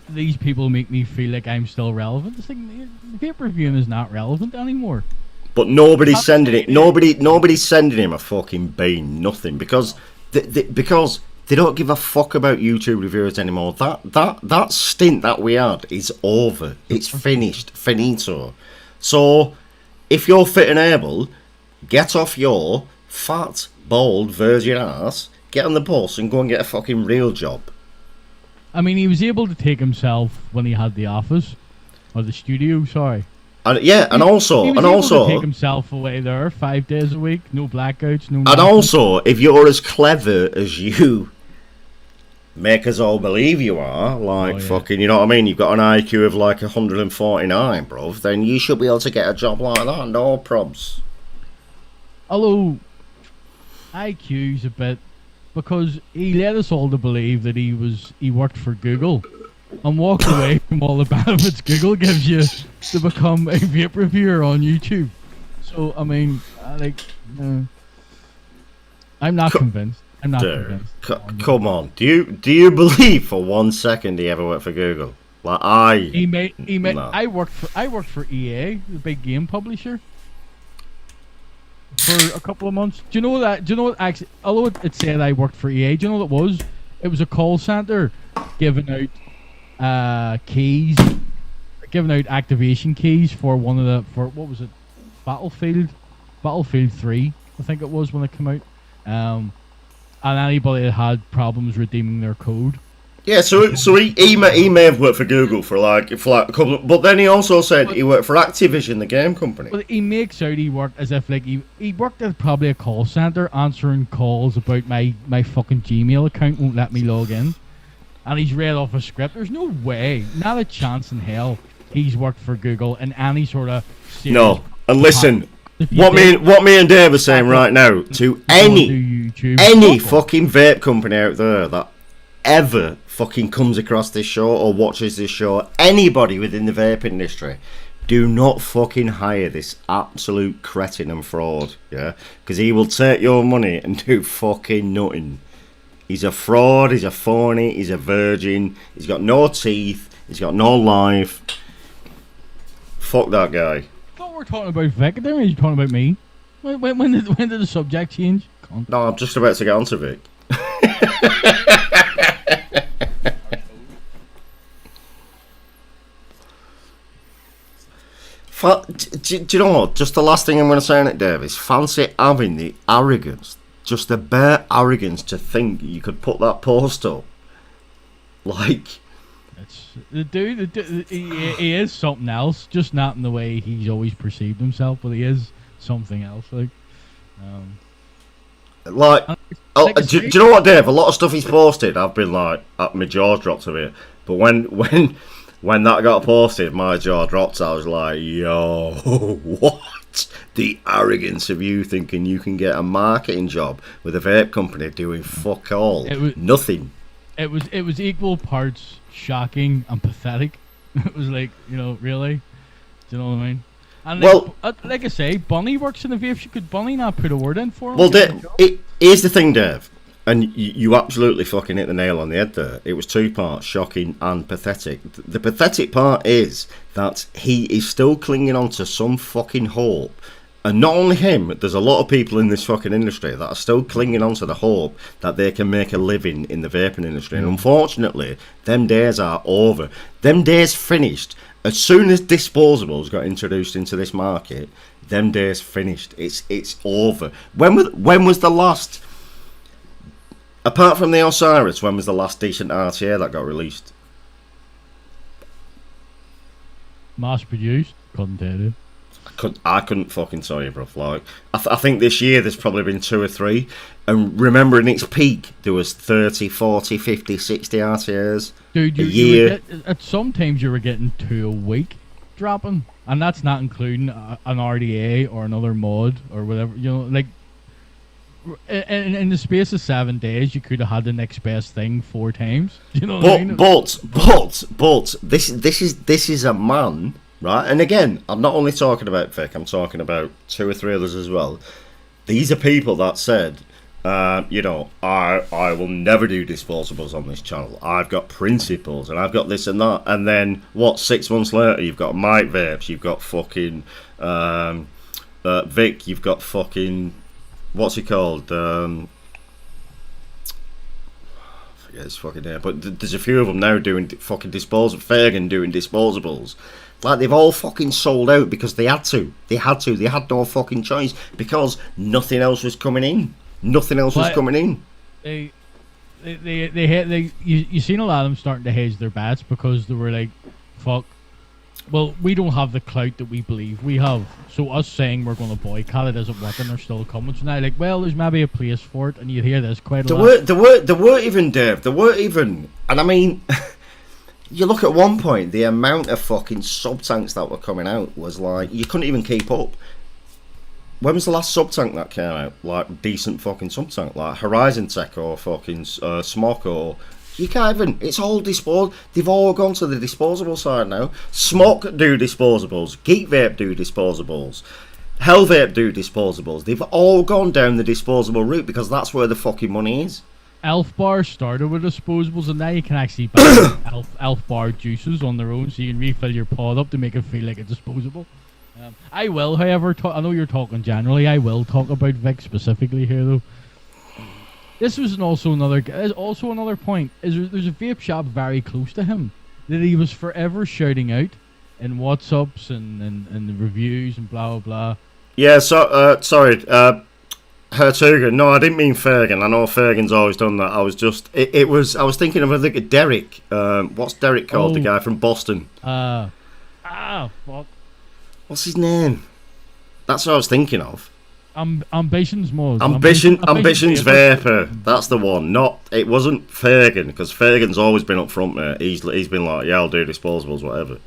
these people make me feel like I'm still relevant. It's like, vape reviewing is not relevant anymore. But nobody's sending it. Nobody's sending him a fucking bean. Nothing. Because they don't give a fuck about YouTube reviewers anymore. That stint that we had is over. It's finished. Finito. So if you're fit and able, get off your fat, bald, virgin ass, get on the bus and go and get a fucking real job. I mean, he was able to take himself when he had the office, or the studio, sorry. And also, he was able to take himself away there 5 days a week, no blackouts, no. And nothing. also, if you're as clever as you make us all believe you are, like fucking, you know what I mean? You've got an IQ of like 149, bruv. Then you should be able to get a job like that, no probs. Although IQ's a bit, because he led us all to believe that he worked for Google, and walked away from all the benefits Google gives you to become a vape reviewer on YouTube. So I mean, I'm not convinced. I'm not convinced. Come on, do you believe for 1 second he ever worked for Google? Like No. I worked for EA, the big game publisher, for a couple of months. Do you know that? Do you know what? Actually, although it said I worked for EA, do you know what it was? It was a call center giving out keys, giving out activation keys for what was it? Battlefield 3, I think it was when it came out. And anybody that had problems redeeming their code. Yeah, so he may have worked for Google for like a couple of, but then he also said he worked for Activision, the game company. But he makes out he worked as if like he worked at probably a call center answering calls about my fucking Gmail account won't let me log in. And he's read off a script. There's no way, not a chance in hell, he's worked for Google in any sort of serious. No, and listen, what me and Dave are saying right now to any fucking vape company out there that ever fucking comes across this show or watches this show, anybody within the vape industry, do not fucking hire this absolute cretin and fraud, yeah? Because he will take your money and do fucking nothing. He's a fraud, he's a phony, he's a virgin, he's got no teeth, he's got no life. Fuck that guy. I thought we were talking about Vic, then you're talking about me. When did the subject change? No, I'm just about to get onto Vic. Do you know what? Just the last thing I'm going to say on it, Dave, is fancy having the arrogance, just the bare arrogance to think you could put that post up. Like, the dude he is something else, just not in the way he's always perceived himself, but he is something else. Do you know what, Dave? A lot of stuff he's posted, I've been like, my jaw's dropped a bit. But when that got posted, my jaw dropped. I was like, yo, what? The arrogance of you thinking you can get a marketing job with a vape company doing fuck all. Nothing. It was equal parts shocking and pathetic. It was like, really? Do you know what I mean? And like I say, Bunny works in the vape. Could Bunny not put a word in for him? Well, here's the thing, Dave. And you absolutely fucking hit the nail on the head there. It was two parts, shocking and pathetic. The pathetic part is that he is still clinging on to some fucking hope. And not only him, there's a lot of people in this fucking industry that are still clinging on to the hope that they can make a living in the vaping industry. And unfortunately, them days are over. Them days finished. As soon as disposables got introduced into this market, them days finished. It's over. When was the last... Apart from the Osiris, when was the last decent RTA that got released? Mass produced? Couldn't tell you. I couldn't fucking tell you, bro. Like, I think this year there's probably been 2 or 3. And remember, in its peak, there was 30, 40, 50, 60 RTAs Dude, a year. At some times you were getting 2 a week dropping. And that's not including an RDA or another mod or whatever. Like... In the space of 7 days, you could have had the next best thing 4 times. You know what I mean? But this is a man, right? And again, I'm not only talking about Vic, I'm talking about 2 or 3 others as well. These are people that said, I will never do disposables on this channel. I've got principles and I've got this and that. And then 6 months later, you've got Mike Vapes, you've got fucking Vic, you've got fucking. What's he called? I forget his fucking name. But there's a few of them now doing fucking disposables. Fagan doing disposables. Like, they've all fucking sold out because they had to. They had no fucking choice because nothing else was coming in. You seen a lot of them starting to hedge their bets because they were like, fuck, well, we don't have the clout that we believe we have, so us saying we're going to boycott it isn't working. They're still coming. So now, like, well, there's maybe a place for it, and you hear this quite a lot. There weren't even, Dave. There weren't even, and I mean, you look at one point, the amount of fucking sub tanks that were coming out was like you couldn't even keep up. When was the last sub tank that came out? Like decent fucking sub tank, like Horizon Tech or fucking Smock or. You can't even. It's all disposable. They've all gone to the disposable side now. Smock do disposables. Geek Vape do disposables. Hell Vape do disposables. They've all gone down the disposable route because that's where the fucking money is. Elf Bar started with disposables, and now you can actually buy Elf Bar juices on their own, so you can refill your pod up to make it feel like a disposable. I will, however, I know you're talking generally. I will talk about Vic specifically here, though. This was also another point. There's a vape shop very close to him that he was forever shouting out in WhatsApps and the reviews and blah blah blah. Yeah, so sorry, Hertuga. No, I didn't mean Fergan. I know Fergan's always done that. I was just I was thinking of Derek. What's Derek called? The guy from Boston. Fuck. What's his name? That's what I was thinking of. Ambition's more. Ambition's Vaper. That's the one. It wasn't Fergan, because Fergan's always been up front, mate. He's been like, yeah, I'll do disposables, whatever.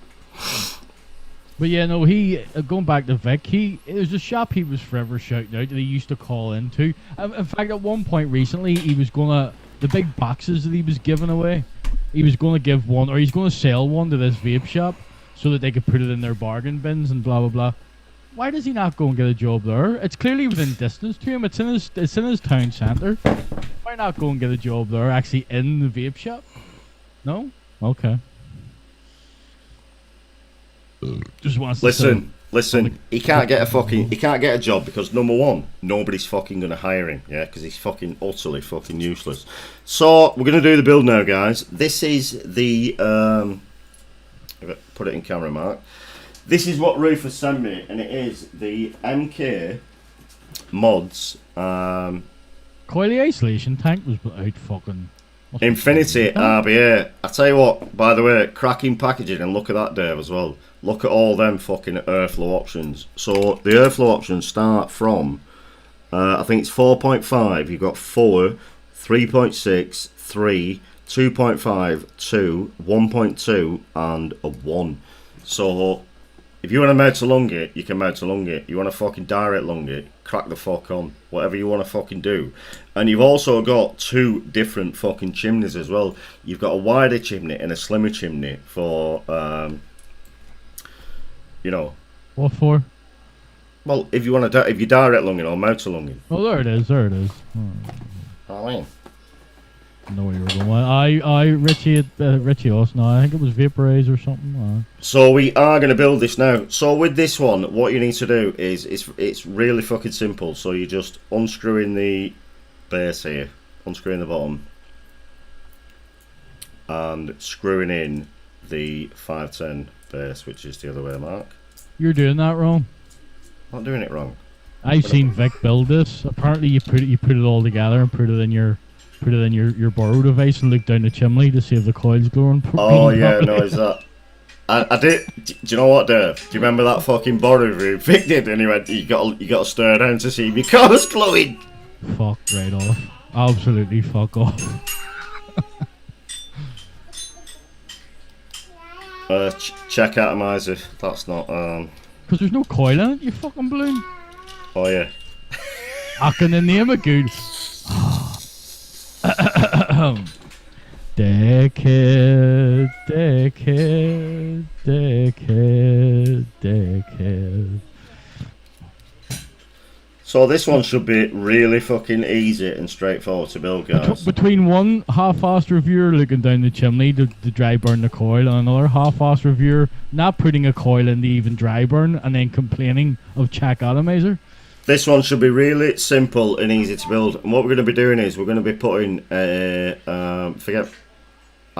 But yeah, no, he going back to Vic. It was a shop he was forever shouting out that he used to call into. In fact, at one point recently, he was the big boxes that he was giving away. He was gonna give one, or he's gonna sell one to this vape shop so that they could put it in their bargain bins and blah blah blah. Why does he not go and get a job there? It's clearly within distance to him. It's in his town centre. Why not go and get a job there, actually in the vape shop? No? Okay. Just wants to listen. He can't get a job because, number one, nobody's fucking gonna hire him. Yeah, because he's fucking utterly fucking useless. So we're gonna do the build now, guys. This is the put it in camera, Mark. This is what Rufus sent me, and it is the MK mods. Coily isolation tank was out fucking. Infinity RBA. I tell you what, by the way, cracking packaging, and look at that, Dave, as well. Look at all them fucking airflow options. So the airflow options start from, I think it's 4.5. You've got 4, 3.6, 3, 2.5, 2, 1.2, and a 1. So if you want to mount a lung it, you can mount a lung it. You want to fucking direct lung it, crack the fuck on. Whatever you want to fucking do. And you've also got 2 different fucking chimneys as well. You've got a wider chimney and a slimmer chimney for, you know. What for? Well, if you want to, if you direct lunging or mount a lunging. Oh, there it is. There it is. Oh, man. I know where you were going. Richie Austin. I think it was Vaporize or something. So we are going to build this now. So with this one, what you need to do is it's really fucking simple. So you're just unscrewing the base here, unscrewing the bottom, and screwing in the 510 base, which is the other way, Mark. You're doing that wrong. I'm not doing it wrong. I've seen Vic build this. Apparently, you put it all together and put it in your borrow device and look down the chimney to see if the coil's glowing. Oh yeah, no, is that? I did. Do you know what, Dave? Do you remember that fucking borrow room Vic did? And he went, you got to stir down to see if your car's glowing. Fuck right off. Absolutely fuck off. Check atomizer. That's not. Because there's no coil in it. You fucking balloon. Oh yeah. I can name it good. Decade. So this one should be really fucking easy and straightforward to build, guys. Between one half-assed reviewer looking down the chimney to dry burn the coil, and another half-assed reviewer not putting a coil in to even dry burn, and then complaining of check atomizer. This one should be really simple and easy to build. And what we're going to be doing is we're going to be putting I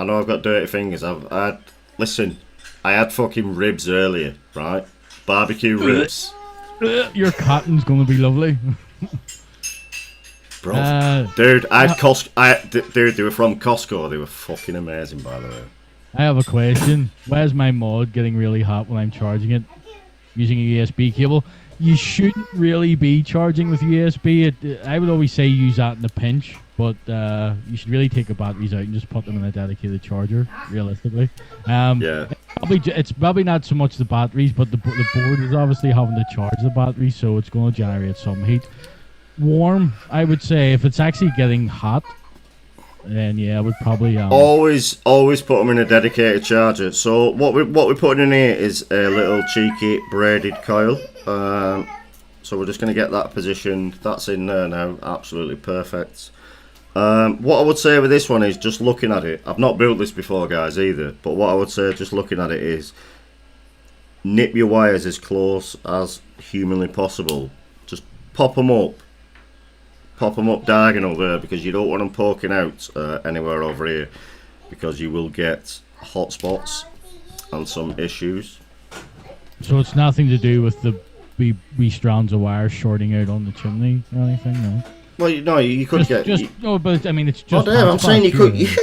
know I've got dirty fingers. Listen, I had fucking ribs earlier, right? Barbecue ribs. Your cotton's gonna be lovely. Bro, dude, I had Costco. Dude, they were from Costco. They were fucking amazing, by the way. I have a question. Why is my mod getting really hot when I'm charging it using a USB cable? You shouldn't really be charging with USB. I would always say use that in a pinch, but you should really take the batteries out and just put them in a dedicated charger, realistically. Yeah. It's probably not so much the batteries, but the board is obviously having to charge the battery, so it's going to generate some heat. Warm, I would say. If it's actually getting hot, then yeah, I would probably always put them in a dedicated charger. So what we're putting in here is a little cheeky braided coil. So we're just going to get that positioned. That's in there now, absolutely perfect. What I would say with this one is just looking at it. I've not built this before, guys, either. But what I would say just looking at it is nip your wires as close as humanly possible. Just pop them up. Pop them up diagonal there, because you don't want them poking out anywhere over here, because you will get hot spots and some issues. So it's nothing to do with the wee strands of wire shorting out on the chimney or anything, no? Well, no, you could get. No, but I mean, it's just. Oh, damn, I'm saying you could. Yeah,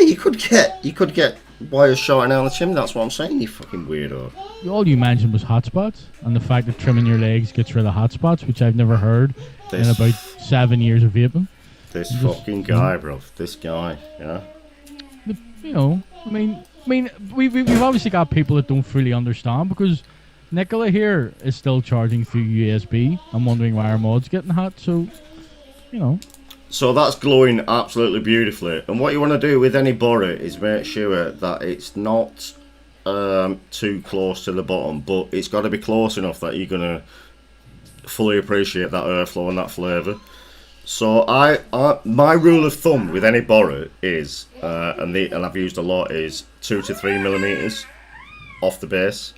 you could get wires shorting out on the chimney. That's what I'm saying. You fucking weirdo. All you mentioned was hotspots, and the fact that trimming your legs gets rid of hotspots, which I've never heard in about 7 years of vaping. This fucking guy, bro. This guy, yeah. You know, I mean, we've obviously got people that don't fully understand, because Nicola here is still charging through USB. I'm wondering why our mod's getting hot, so, you know. So that's glowing absolutely beautifully. And what you want to do with any border is make sure that it's not too close to the bottom, but it's got to be close enough that you're going to fully appreciate that airflow and that flavour. So my rule of thumb with any border is, and I've used a lot, is 2 to 3 millimeters off the base.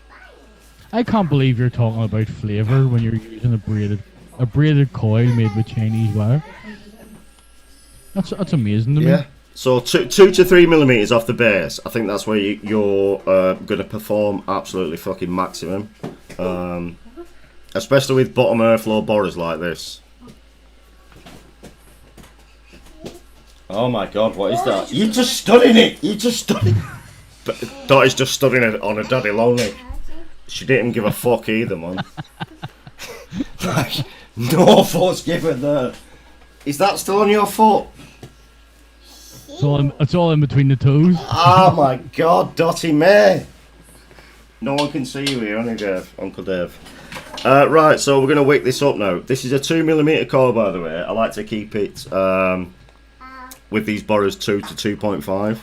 I can't believe you're talking about flavour when you're using a braided coil made with Chinese wire. That's amazing to me. Yeah. So 2 to 3 millimeters off the base. I think that's where you're going to perform absolutely fucking maximum. Especially with bottom airflow borers like this. Oh my god, what is that? You just stood in it! You just stood in it! Dottie's just stood in it on a daddy long leg. She didn't give a fuck either, man. Like, no fuss given there. Is that still on your foot? It's all in between the toes. Oh my god, Dottie May! No one can see you here, only Dave, Uncle Dave. Right, so we're going to wick this up now. This is a 2mm core, by the way. I like to keep it with these borers 2 to 2.5.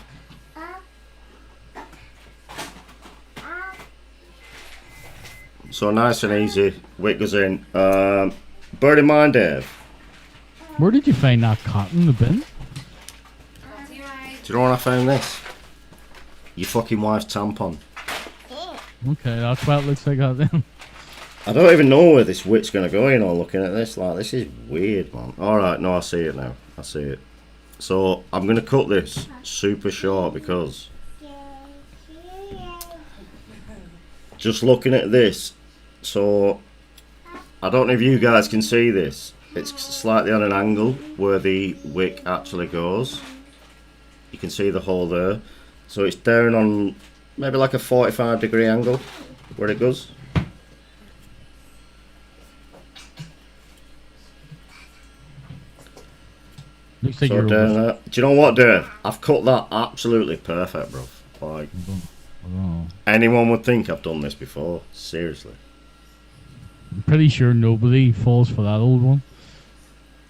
So nice and easy, wick goes in. Bear in mind, Dave. Where did you find that cotton in the bin? Do you know when I found this? Your fucking wife's tampon. Okay, that's what it looks like out then. I don't even know where this wick's going to go, you know, looking at this. Like, this is weird, man. Alright, no, I see it now. I see it. So, I'm going to cut this super short because... Just looking at this, so... I don't know if you guys can see this. It's slightly on an angle where the wick actually goes. You can see the hole there. So it's down on maybe like a 45-degree angle where it goes. Looks like so down there. Do you know what, Dave? I've cut that absolutely perfect, bro. Like, anyone would think I've done this before. Seriously. I'm pretty sure nobody falls for that old one.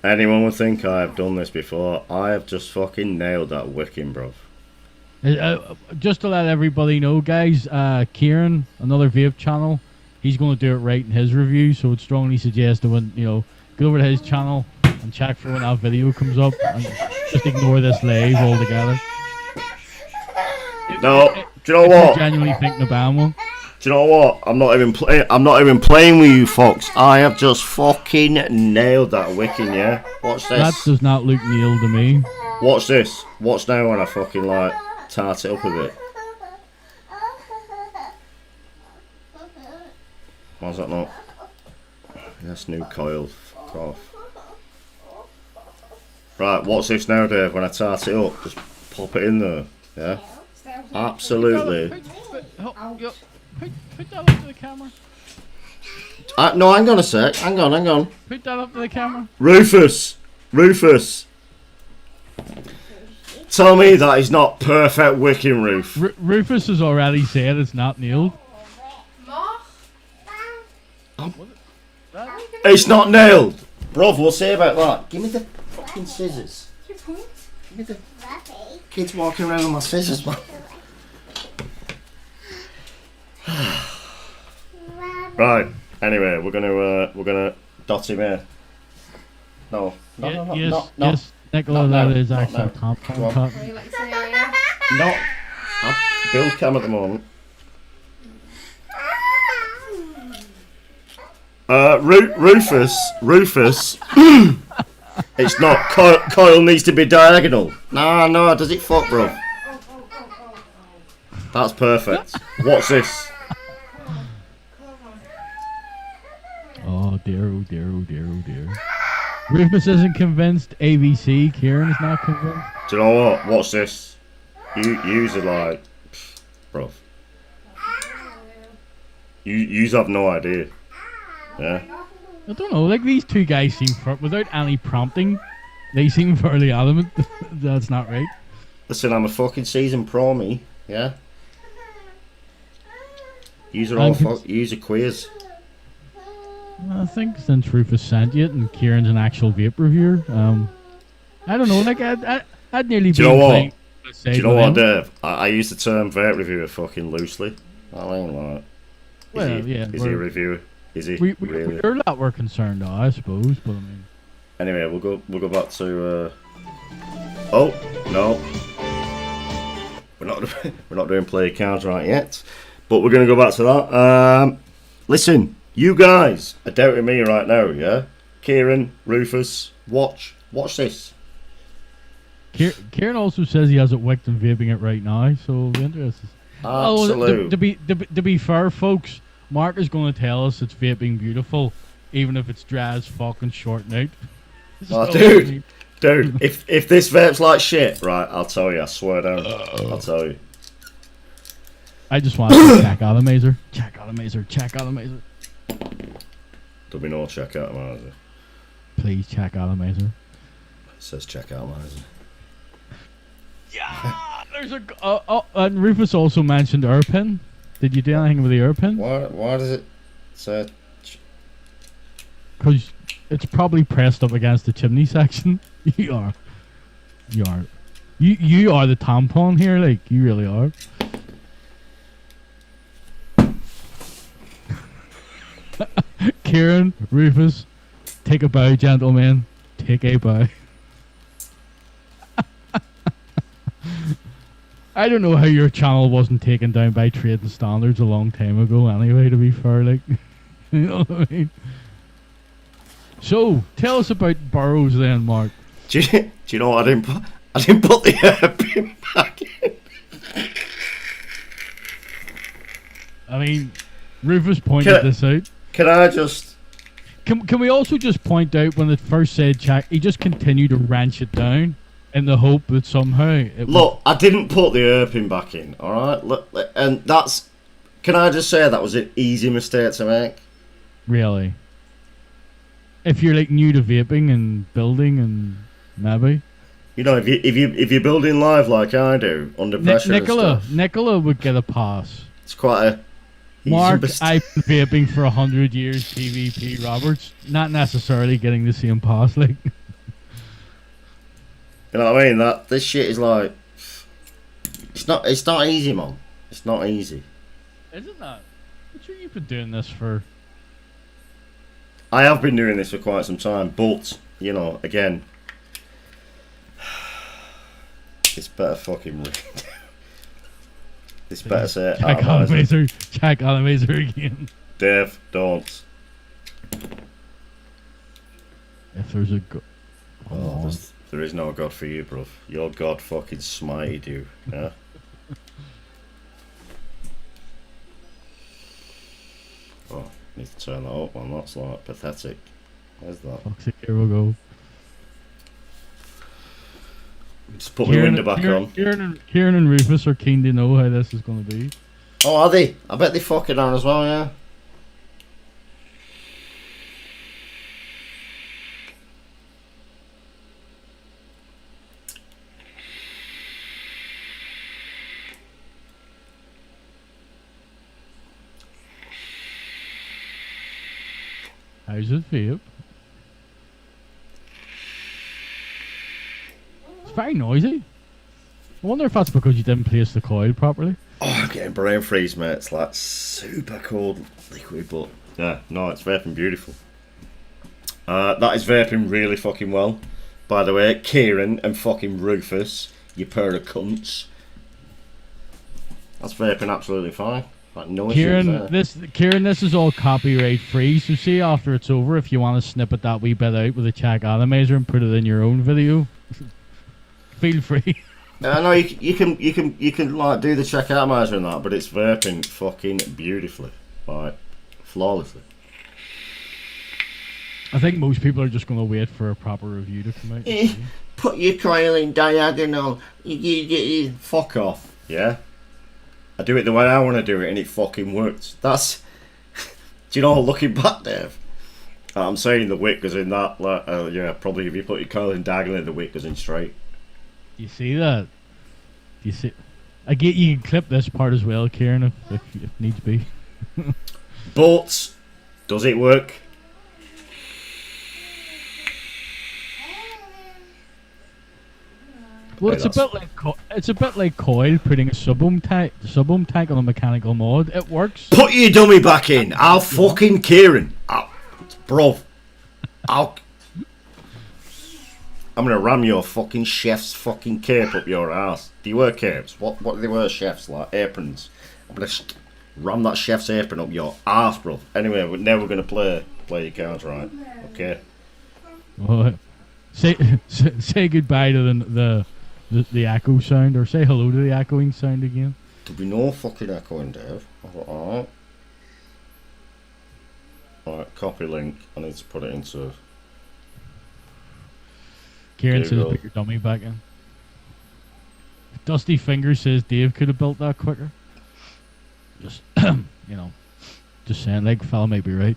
Anyone would think I have done this before. I have just fucking nailed that wicking, bro. Just to let everybody know, guys, Kieran, another vape channel, he's going to do it right in his review, so it's strongly suggested when, you know, go over to his channel and check for when that video comes up and just ignore this live altogether. No, do you know what? I genuinely think the ban one. Do you know what? I'm not even playing with you, folks. I have just fucking nailed that wicking, yeah? Watch this. That does not look nailed to me. Watch this. Watch now when I fucking, like, tart it up a bit. Why's that not? That's new coil. Fuck off. Right, what's this now, Dave? When I tart it up, just pop it in there. Yeah? Absolutely. Put that up to the camera. No, hang on a sec. Hang on. Put that up to the camera. Rufus! Tell me that is not perfect wicking, Roof. Rufus has already said it's not nailed. It's not nailed! Bruv, we'll see about that. Give me the fucking scissors. Give me the... Kids walking around with my scissors, man. Right. Anyway, we're gonna dot him here. No. Yes. Nicola, that is actually top cut. No. I'm Bill's cam at the moment. Rufus. It's not. Coil needs to be diagonal. No, does it fuck, bro? That's perfect. What's this? Oh dear. Rufus isn't convinced. ABC. Kieran is not convinced. Do you know what? What's this? Use it like, bro. You have no idea. Yeah. I don't know. Like these two guys seem, without any prompting, they seem fairly adamant that's not right. Listen, I'm a fucking seasoned pro, me. Yeah. Use a quiz. I think since Rufus sent it and Kieran's an actual vape reviewer, I don't know. Like I'd nearly. Do you know what? Do you know what, Dave? I use the term vape reviewer fucking loosely. I mean, like, is he a reviewer? Is he really? We're that we're concerned, I suppose. But I mean, anyway, we'll go back to. Oh no, we're not doing play cards right yet, but we're gonna go back to that. Listen, you guys are doubting me right now, yeah? Kieran, Rufus, watch this. Kieran also says he has it wicked and vaping it right now, so we'll be interested. Absolutely. To be fair, folks, Mark is going to tell us it's vaping beautiful, even if it's dry as fucking short out. Oh, dude, if this vape's like shit, right, I'll tell you, I swear down. I'll tell you. I just want to check out a mazer. There'll be no check out Mazer. Please check out a mazer. It says check out Mazer. Yeah, there's a. And Rufus also mentioned Irpin. Did you do anything with the Irpin? Why does it say? Because it's probably pressed up against the chimney section. You are the tampon here, like you really are. Kieran, Rufus, take a bow, gentlemen. Take a bow. I don't know how your channel wasn't taken down by trading standards a long time ago anyway, to be fair, like, you know what I mean? So, tell us about burrows then, Mark. Do you know what? I didn't put the pin back in. I mean, Rufus pointed this out. Can I just... Can we also just point out when it first said check, he just continued to wrench it down in the hope that somehow... Look, I didn't put the Irpin back in, alright? And that's... Can I just say that was an easy mistake to make? Really? If you're like new to vaping and building and maybe... You know, if you're building live like I do, under pressure and stuff... Nicola would get a pass. It's quite a... Mark, I've been vaping for 100 years, PvP Roberts. Not necessarily getting the same pass, like... You know what I mean? This shit is like... It's not easy, man. It's not easy. Isn't that? What sure you've been doing this for? I have been doing this for quite some time, but, you know, again... It's better fucking... It's better say... Check Alamazer again. Dave, don't. If there's a... There is no God for you, bruv. Your God fucking smited you, yeah? Oh, Need to turn that up, man. That's like pathetic. Where's that? Fuck's sake, here we go. Just put my window back on. Kieran and Rufus are keen to know how this is going to be. Oh, are they? I bet they fucking are as well, yeah. How's it feel? It's very noisy. I wonder if that's because you didn't place the coil properly. Oh, I'm getting brain freeze, mate. It's like super cold liquid, but yeah, no, it's vaping beautiful. That is vaping really fucking well. By the way, Kieran and fucking Rufus, you pair of cunts. That's vaping absolutely fine. Like no issues there. Kieran, this is all copyright free. So see after it's over, if you want to snippet that wee bit out with a check animator and put it in your own video, feel free. I know you can like do the checkout measure and that, but it's vaping fucking beautifully, like flawlessly. I think most people are just going to wait for a proper review to come out. Put your coil in diagonal. Fuck off. Yeah. I do it the way I want to do it, and it fucking works. That's. Do you know? Looking back, Dave. I'm saying the wick goes in that. Like, yeah, probably if you put your coil in diagonally, the wick goes in straight. You see that? You see? I get you can clip this part as well, Kieran, if needs be. But does it work? Well, it's a bit like coil putting a sub-ohm tank on a mechanical mod. It works. Put your dummy back in. I'll fucking Kieran. Bro. I'm gonna ram your fucking chef's fucking cape up your ass. Do you wear capes? What do they wear, chefs? Like aprons. I'm gonna ram that chef's apron up your ass, bro. Anyway, now we're gonna play your cards, right? Okay. Well, say goodbye to the echo sound, or say hello to the echoing sound again. There'll be no fucking echoing, Dave. Alright. Alright, copy link. I need to put it into Kieran says put your dummy back in. Dusty Finger says Dave could have built that quicker. Just just saying, like, fella might be right.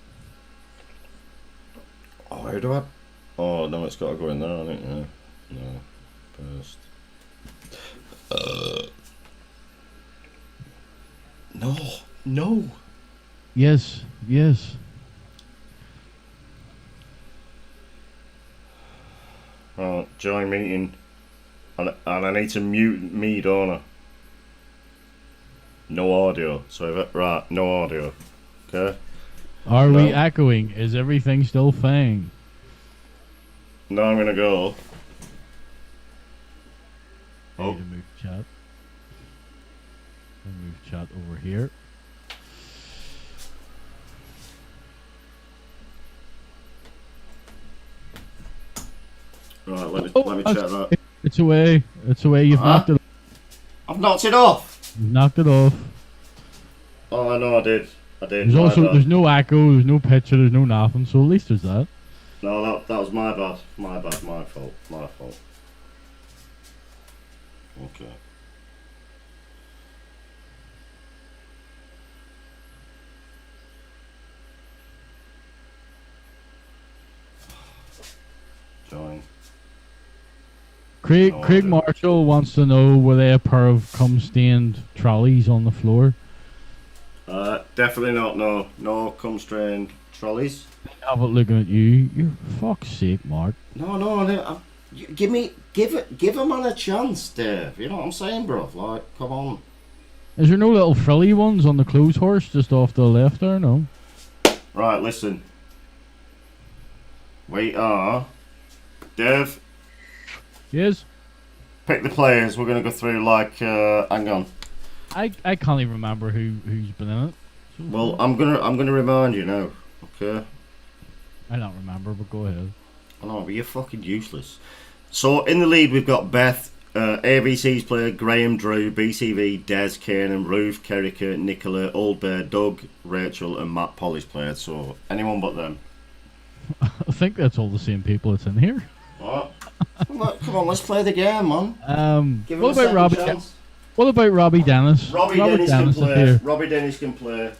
Oh, how do I? Oh no, it's got to go in there, I think. Yeah. No. First. No. Yes. Right, join meeting. And I need to mute me, don't I? No audio. So right, no audio. Okay. Are we echoing? Is everything still fine? Now I'm gonna go. I need to move chat. Move chat over here. Right, let me check that. It's away. You've knocked it. I've knocked it off. You've knocked it off. Oh, I know I did. There's no echo, there's no picture, there's no nothing. So at least there's that. No, that was my bad. My fault. Okay. Join. Craig Marshall wants to know, were they a pair of cum-stained trolleys on the floor? Definitely not. No cum-stained trolleys. Have it looking at you. You fuck's sake, Mark. No. Give him on a chance, Dave. You know what I'm saying, bro? Like, come on. Is there no little frilly ones on the clothes horse just off the left there? No. Right, listen. We are, Dave. Yes. Pick the players. We're gonna go through like. Hang on. I can't even remember who's been in it. So well, I'm gonna remind you now. Okay. I don't remember, but go ahead. I know, but you're fucking useless. So in the lead we've got Beth, ABC's played Graham, Drew, BCV, Des, Kiernan, Ruth, Kerriker, Nicola, Old Bear, Doug, Rachel, and Matt Polly's played. So anyone but them. I think that's all the same people that's in here. What? Come on, let's play the game, man. Give him What a about second Robbie? chance. What about Robbie Dennis? Robbie Dennis can is play. here. Robbie Dennis can play.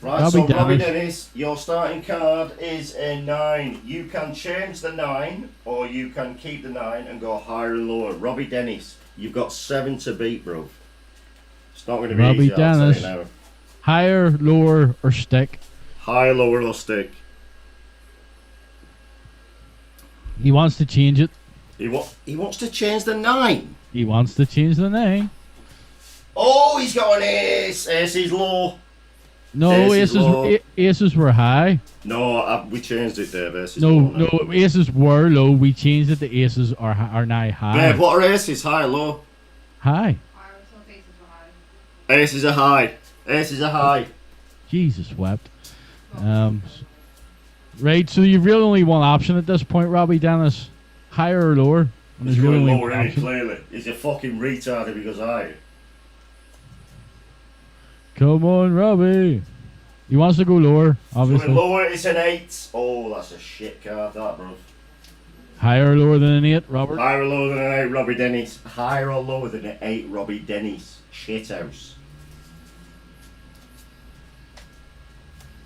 Right, Robbie so Robbie Dennis. Dennis, your starting card is a 9. You can change the 9, or you can keep the 9 and go higher and lower. Robbie Dennis, you've got 7 to beat, bro. It's not going to be Robbie easy, I'll tell Dennis. you now. Higher, lower, or stick? Higher, lower, or stick. He wants to change it. He wants to change the 9. He wants to change the name. Oh, he's got an ace. Ace is low. No, Ace is low. aces were high. No, we changed it there. Ace is No, low now. no, aces were low. We changed it to aces are now high. Babe, what are aces? High or low? High. Aces are high. Aces are high. Jesus wept. Right, so you've really only one option at this point, Robbie Dennis. Higher or lower? And He's there's really going only lower, one ain't he, option. clearly. He's a fucking retard if he goes higher. Come on, Robbie. He wants to go lower, obviously. Going lower, it's an 8. Oh, that's a shit card, that, bro. Higher or lower than an 8, Robert? Higher or lower than an 8, Robbie Dennis. Higher or lower than an 8, Robbie Dennis. Shithouse.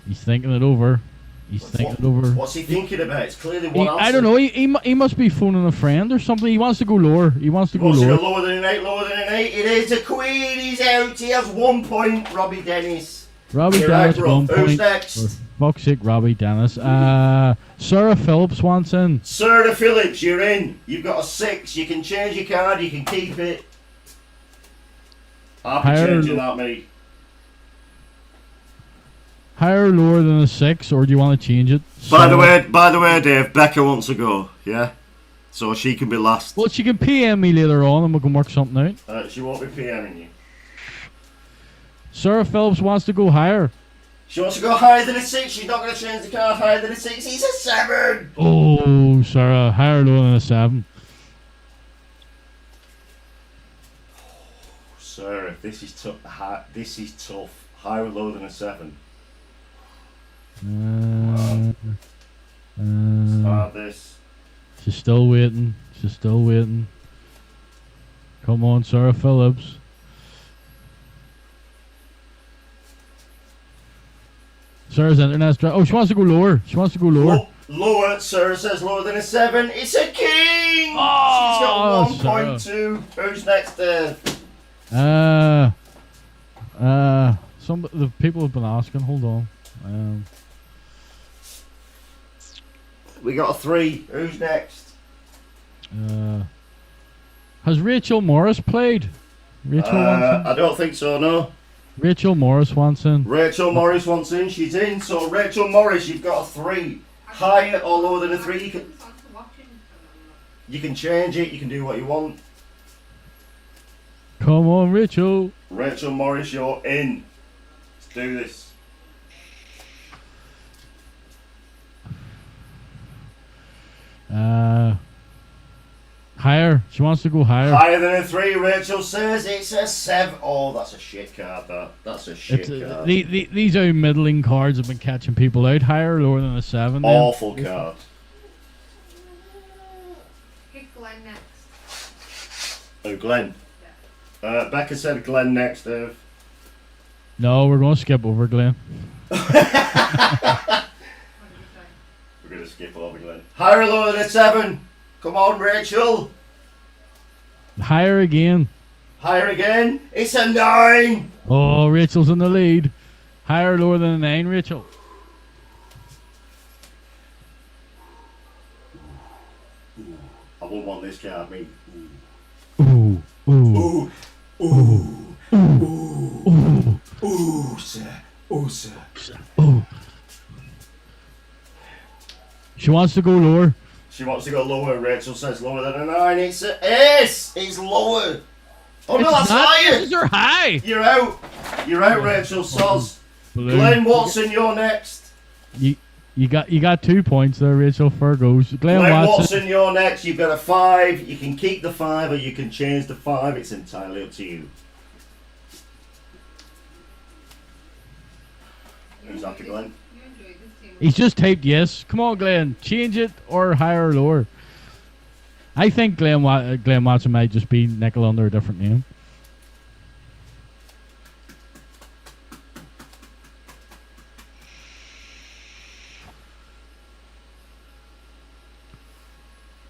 He's thinking it over. He's thinking it over. What's he thinking about? It's clearly one answer. I don't know. He must be phoning a friend or something. He wants to go lower. He wants to go Wants to lower. go lower than an 8, lower than an 8. It is a queen. He's out. He has 1 point, Robbie Dennis. Robbie You're Dennis, out, bro. 1 Who's point. next? For fuck's sake, Robbie Dennis. Sarah Phillips wants in. Sarah Phillips, you're in. You've got a 6. You can change your card. You can keep it. I'll be Higher changing or that, mate. Higher or lower than a 6, or do you want to change it? By the way, Dave, Becca wants to go. Yeah, so she can be last. Well, she can PM me later on, and we can work something out. She won't be PMing you. Sarah Phillips wants to go higher. She wants to go higher than a 6. She's not going to change the card higher than a 6. He's a 7. Oh, Sarah, higher or lower than a 7. Sarah, this is tough. This is tough. Higher or lower than a 7. Start this. She's still waiting. She's still waiting. Come on, Sarah Phillips. Sarah's internet's dry. Oh, she wants to go lower. She wants to go lower. Lower. Sarah says lower than a 7. It's a king. Oh, she's got 1.2. Who's next, Dave? Some the people have been asking. Hold on. We got a 3. Who's next? Has Rachel Morris played? Rachel wants in. I don't think so, no. Rachel Morris wants in. Rachel Morris wants in. She's in. So, Rachel Morris, you've got a 3. Higher or lower than a 3. You can change it. You can do what you want. Come on, Rachel. Rachel Morris, you're in. Let's do this. Higher. She wants to go higher. Higher than a 3, Rachel says it's a 7. Oh, that's a shit card, that's a shit card. These are middling cards have been catching people out. Higher or lower than a 7? Then? Awful card. Pick Glenn next. Oh, Glenn. Becca said Glenn next, Dave. No, we're going to skip over Glenn. We're going to skip over Glenn. Higher or lower than a 7? Come on, Rachel. Higher again. Higher again. It's a 9. Oh, Rachel's in the lead. Higher or lower than a 9, Rachel? I won't want this card, mate. Ooh. Ooh. Ooh. Ooh. Ooh. Ooh, sir. Ooh, sir. Ooh. She wants to go lower. She wants to go lower. Rachel says lower than a 9. It's an ace. It's lower. Oh, no, that's higher. These are high. You're out. You're out, Rachel. Soz. Glenn Watson, you're next. You got 2 points there, Rachel. Fair goes. Glenn Watson. You're next. You've got a 5. You can keep the 5 or you can change the 5. It's entirely up to you. Who's after Glenn? He's just typed yes. Come on, Glenn. Change it or higher or lower. I think Glenn Watson might just be nickel under a different name.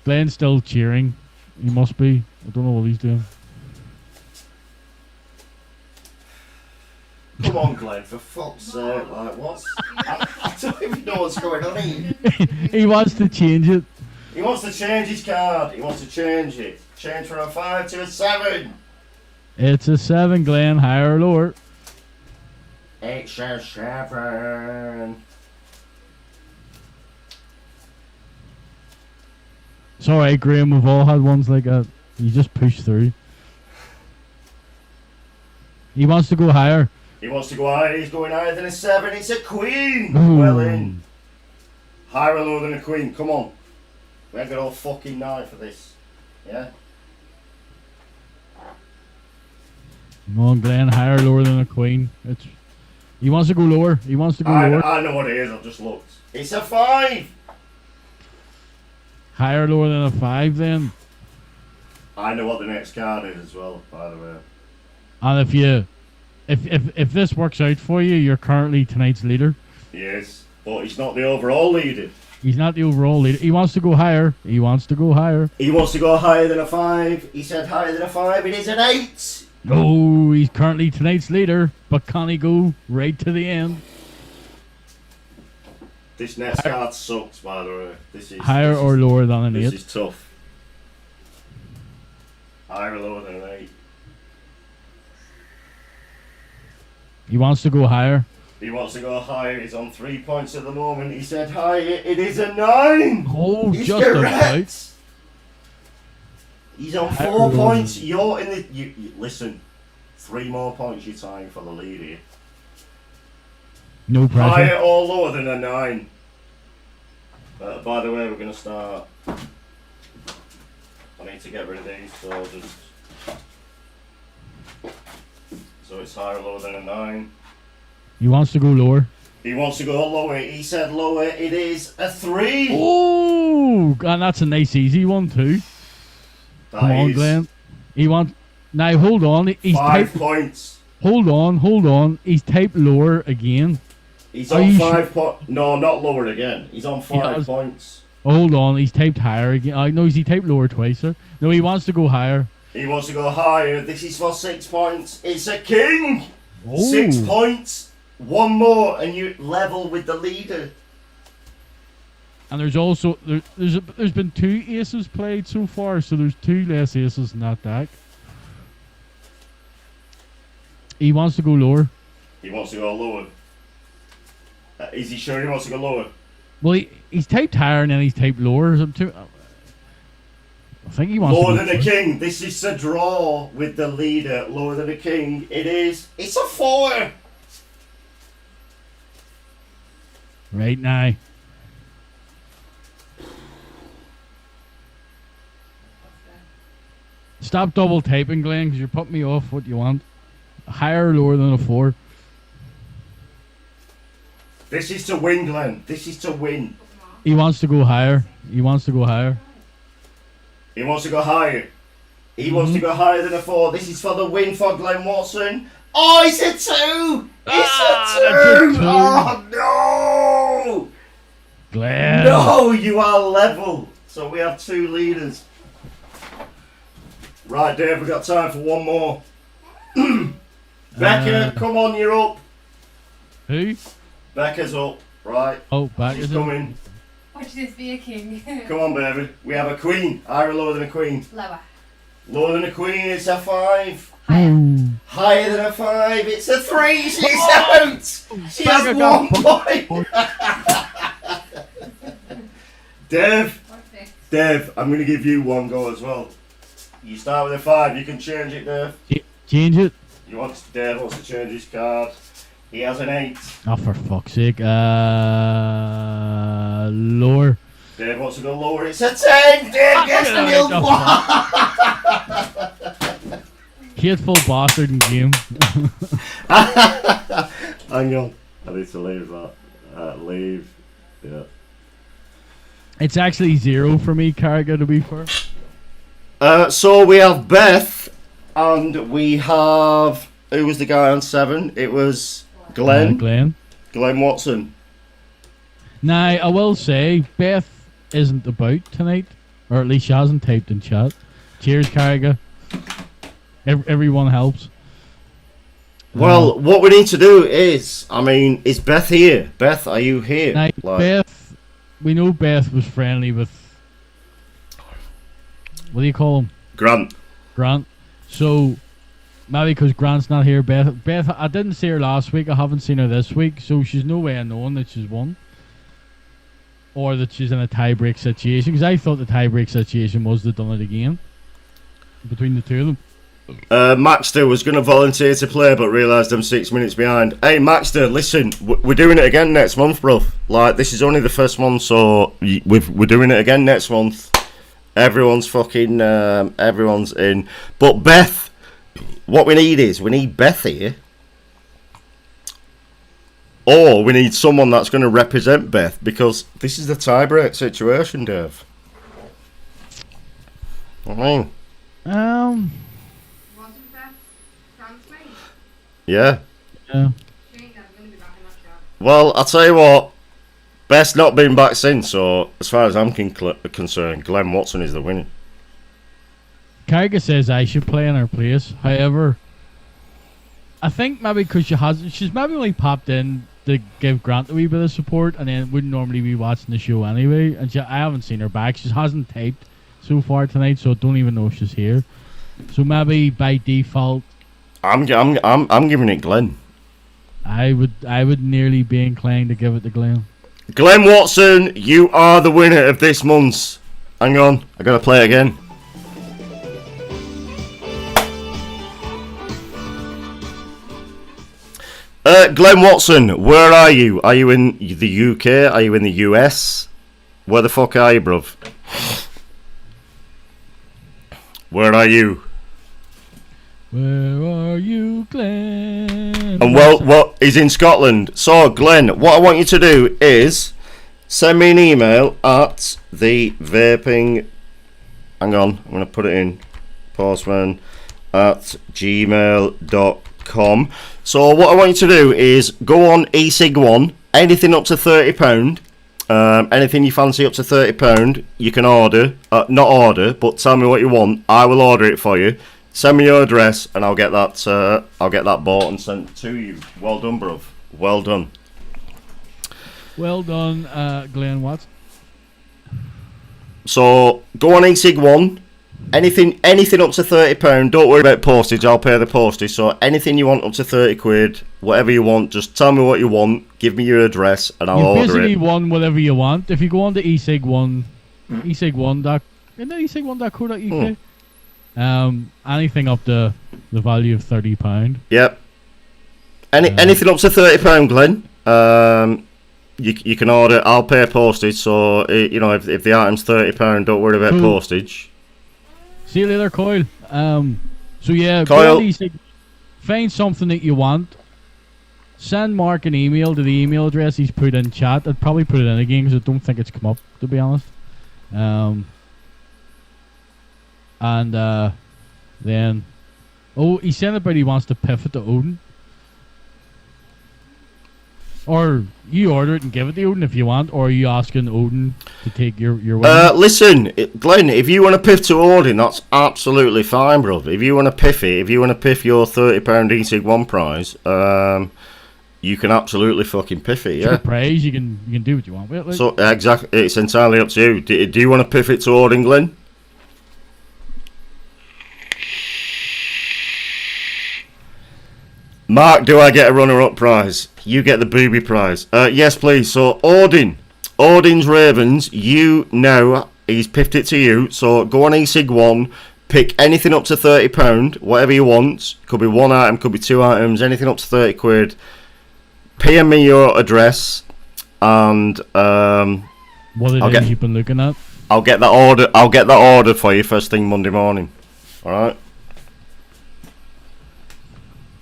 Glenn's still cheering. He must be. I don't know what he's doing. Come on, Glenn, for fuck's sake. Like, what's... I don't even know what's going on here. He wants to change it. He wants to change his card. He wants to change it. Change from a 5 to a 7. It's a 7, Glenn. Higher or lower? It's a 7. It's alright, Graham. We've all had ones like that. You just push through. He wants to go higher. He wants to go higher. He's going higher than a 7. It's a queen. Ooh. Well in. Higher or lower than a queen. Come on. We ain't got all fucking night for this. Yeah? Come on, Glenn. Higher or lower than a queen? He wants to go lower. He wants to go lower. I know what it is. I've just looked. It's a 5. Higher or lower than a 5 then? I know what the next card is as well, by the way. And if this works out for you, you're currently tonight's leader. Yes, but he's not the overall leader. He's not the overall leader. He wants to go higher. He wants to go higher. He wants to go higher than a 5. He said higher than a 5. It is an 8. No, he's currently tonight's leader, but can he go right to the end? This next card sucks, by the way. This is higher or lower than an 8? This is tough. Higher or lower than an 8. He wants to go higher. He wants to go higher. He's on 3 points at the moment. He said higher. It is a 9. Oh, he's just correct. about. He's on 4 points. You're in the... You, listen, 3 more points you're tying for the lead here. No pressure. Higher or lower than a 9. By the way, we're going to start... I need to get rid of these, so just... So it's higher or lower than a 9. He wants to go lower. He wants to go lower. He said lower. It is a 3. Oh, and that's a nice easy one too. Come on, Glenn. He wants... Now, hold on. He's 5 points. Hold on. He's typed lower again. He's on 5 points. No, not lower again. He's on 5 points. Hold on. He's typed higher again. No, he typed lower twice, sir. No, he wants to go higher. He wants to go higher. This is for 6 points. It's a king. Oh. 6 points. 1 more, and you level with the leader. And there's also there's been 2 aces played so far, so there's 2 less aces in that deck. He wants to go lower. He wants to go lower. Is he sure he wants to go lower? Well, he's typed higher and then he's typed lower. I think he wants lower to go than a king. This is a draw with the leader. Lower than a king. It is. It's a 4. Right now. Stop double typing, Glenn, because you're putting me off what you want. Higher or lower than a 4? This is to win, Glenn. This is to win. He wants to go higher. He wants to go higher. He wants to go higher. He wants to go higher than a 4. This is for the win for Glenn Watson. Oh, it's a 2! It's a 2! Oh, no! Glenn. No, you are level. So we have 2 leaders. Right, Dave, we've got time for 1 more. Becca, come on, you're up. Who? Becca's up, right? Oh, Becca's She's coming. Watch this be a king. Come on, baby. We have a queen. Higher or lower than a queen? Lower. Lower than a queen, it's a 5. Oh. Higher than a 5, it's a 3. She's out. She has 1 point. Dev, I'm going to give you 1 go as well. You start with a 5. You can change it, Dev. Change it. Dave wants to change his card. He has an 8. Oh, for fuck's sake. Lower. Dave wants to go lower. It's a 10. Dave gets the nil point. Hateful bastard in game. Hang on. I need to leave that. Leave. Yeah. It's actually 0 for me, Cargo, to be fair. So we have Beth, and we have... Who was the guy on 7? It was Glenn. Glenn Watson. Now, I will say, Beth isn't about tonight, or at least she hasn't typed in chat. Cheers, Cargo. Everyone helps. Well, what we need to do is, is Beth here? Beth, are you here? Now, Beth, we know Beth was friendly with, what do you call him? Grant. So, maybe because Grant's not here, Beth, I didn't see her last week, I haven't seen her this week, so she's no way of knowing that she's won. Or that she's in a tie-break situation, because I thought the tie-break situation was they'd done it again. Between the two of them. Maxter was going to volunteer to play, but realised I'm 6 minutes behind. Hey, Maxter, listen, we're doing it again next month, bro. Like, this is only the first one, so we're doing it again next month. Everyone's everyone's in. But Beth, what we need Beth here. Or we need someone that's going to represent Beth, because this is the tie-break situation, Dave. Yeah. Well, I'll tell you what. Beth's not been back since, so as far as I'm concerned, Glenn Watson is the winner. Carga says I should play in her place. However, I think maybe because she's maybe only popped in to give Grant a wee bit of support, and then wouldn't normally be watching the show anyway. And I haven't seen her back. She hasn't typed so far tonight, so I don't even know if she's here. So maybe by default, I'm giving it Glenn. I would nearly be inclined to give it to Glenn. Glenn Watson, you are the winner of this month's. Hang on, I gotta play it again. Glenn Watson, where are you? Are you in the UK? Are you in the US? Where the fuck are you, bruv? Where are you? Where are you, Glenn? And well, he's in Scotland. So, Glenn, what I want you to do is send me an email at the vaping. Hang on, I'm going to put it in. Postman at gmail.com. So, what I want you to do is go on eSig1, anything up to £30. Anything you fancy up to £30, you can order. Not order, but tell me what you want. I will order it for you. Send me your address, and I'll get that bought and sent to you. Well done, bruv. Well done. Well done, Glenn Watts. So go on eSig1. Anything up to £30. Don't worry about postage. I'll pay the postage. So anything you want up to £30, whatever you want, just tell me what you want. Give me your address, and I'll order it. You basically want whatever you want. If you go on to eSig1, eSig1.co.uk. Anything up to the value of £30. Yep. Anything up to £30, Glenn. You can order. I'll pay postage. So if the item's £30, don't worry about postage. See you later, Coyle. So yeah, Coyle. Find something that you want. Send Mark an email to the email address he's put in chat. I'd probably put it in again because I don't think it's come up, to be honest. And then, he said about he wants to pivot to Odin. Or you order it and give it to Odin if you want, or are you asking Odin to take your listen, Glenn, if you want to piff to Odin, that's absolutely fine, bro. If you want to piff your £30 eSig1 prize, you can absolutely fucking piff it, yeah. It's a prize, you can do what you want with it. Like. So, exactly, it's entirely up to you. Do you want to piff it to Odin, Glenn? Mark, do I get a runner-up prize? You get the booby prize. Yes, please. So, Odin's Ravens, you know he's piffed it to you. So, go on eSig1, pick anything up to £30, whatever you want. Could be one item, could be two items, anything up to £30. PM me your address, and what it is you've been looking at. I'll get that order. I'll get that ordered for you first thing Monday morning. All right.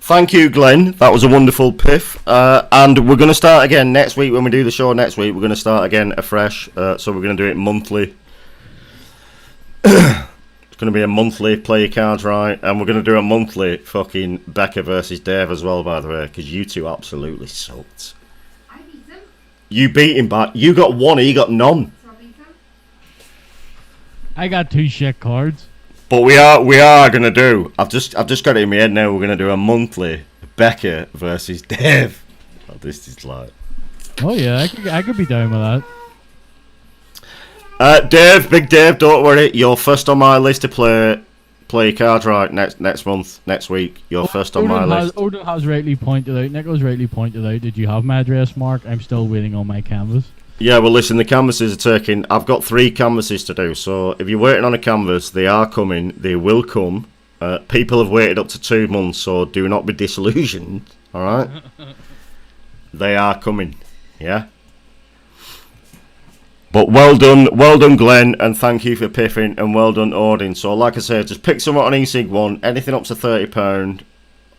Thank you, Glenn. That was a wonderful piff. And we're going to start again next week when we do the show next week. We're going to start again afresh. So we're going to do it monthly. It's going to be a monthly play your cards right. And we're going to do a monthly fucking Becca versus Dave as well, by the way. Because you two absolutely sucked. I beat him. You beat him back. You got one, he got none. So I beat him. I got 2 shit cards. But we are gonna do. I've just got it in my head now. We're gonna do a monthly Becca versus Dave. Oh, this is like. Oh yeah, I could be down with that. Dave, Big Dave, don't worry. You're first on my list to play your cards right next month, next week. You're first on my list. Odin has rightly pointed out. Nicholas rightly pointed out. Did you have my address, Mark? I'm still waiting on my canvas. Yeah, well, listen, the canvases are taking. I've got 3 canvases to do, so if you're waiting on a canvas, they are coming. They will come. People have waited up to 2 months, so do not be disillusioned. All right, they are coming. Yeah. But well done, Glenn, and thank you for piffing, and well done, Odin. So, like I said, just pick someone on eSig1, anything up to £30.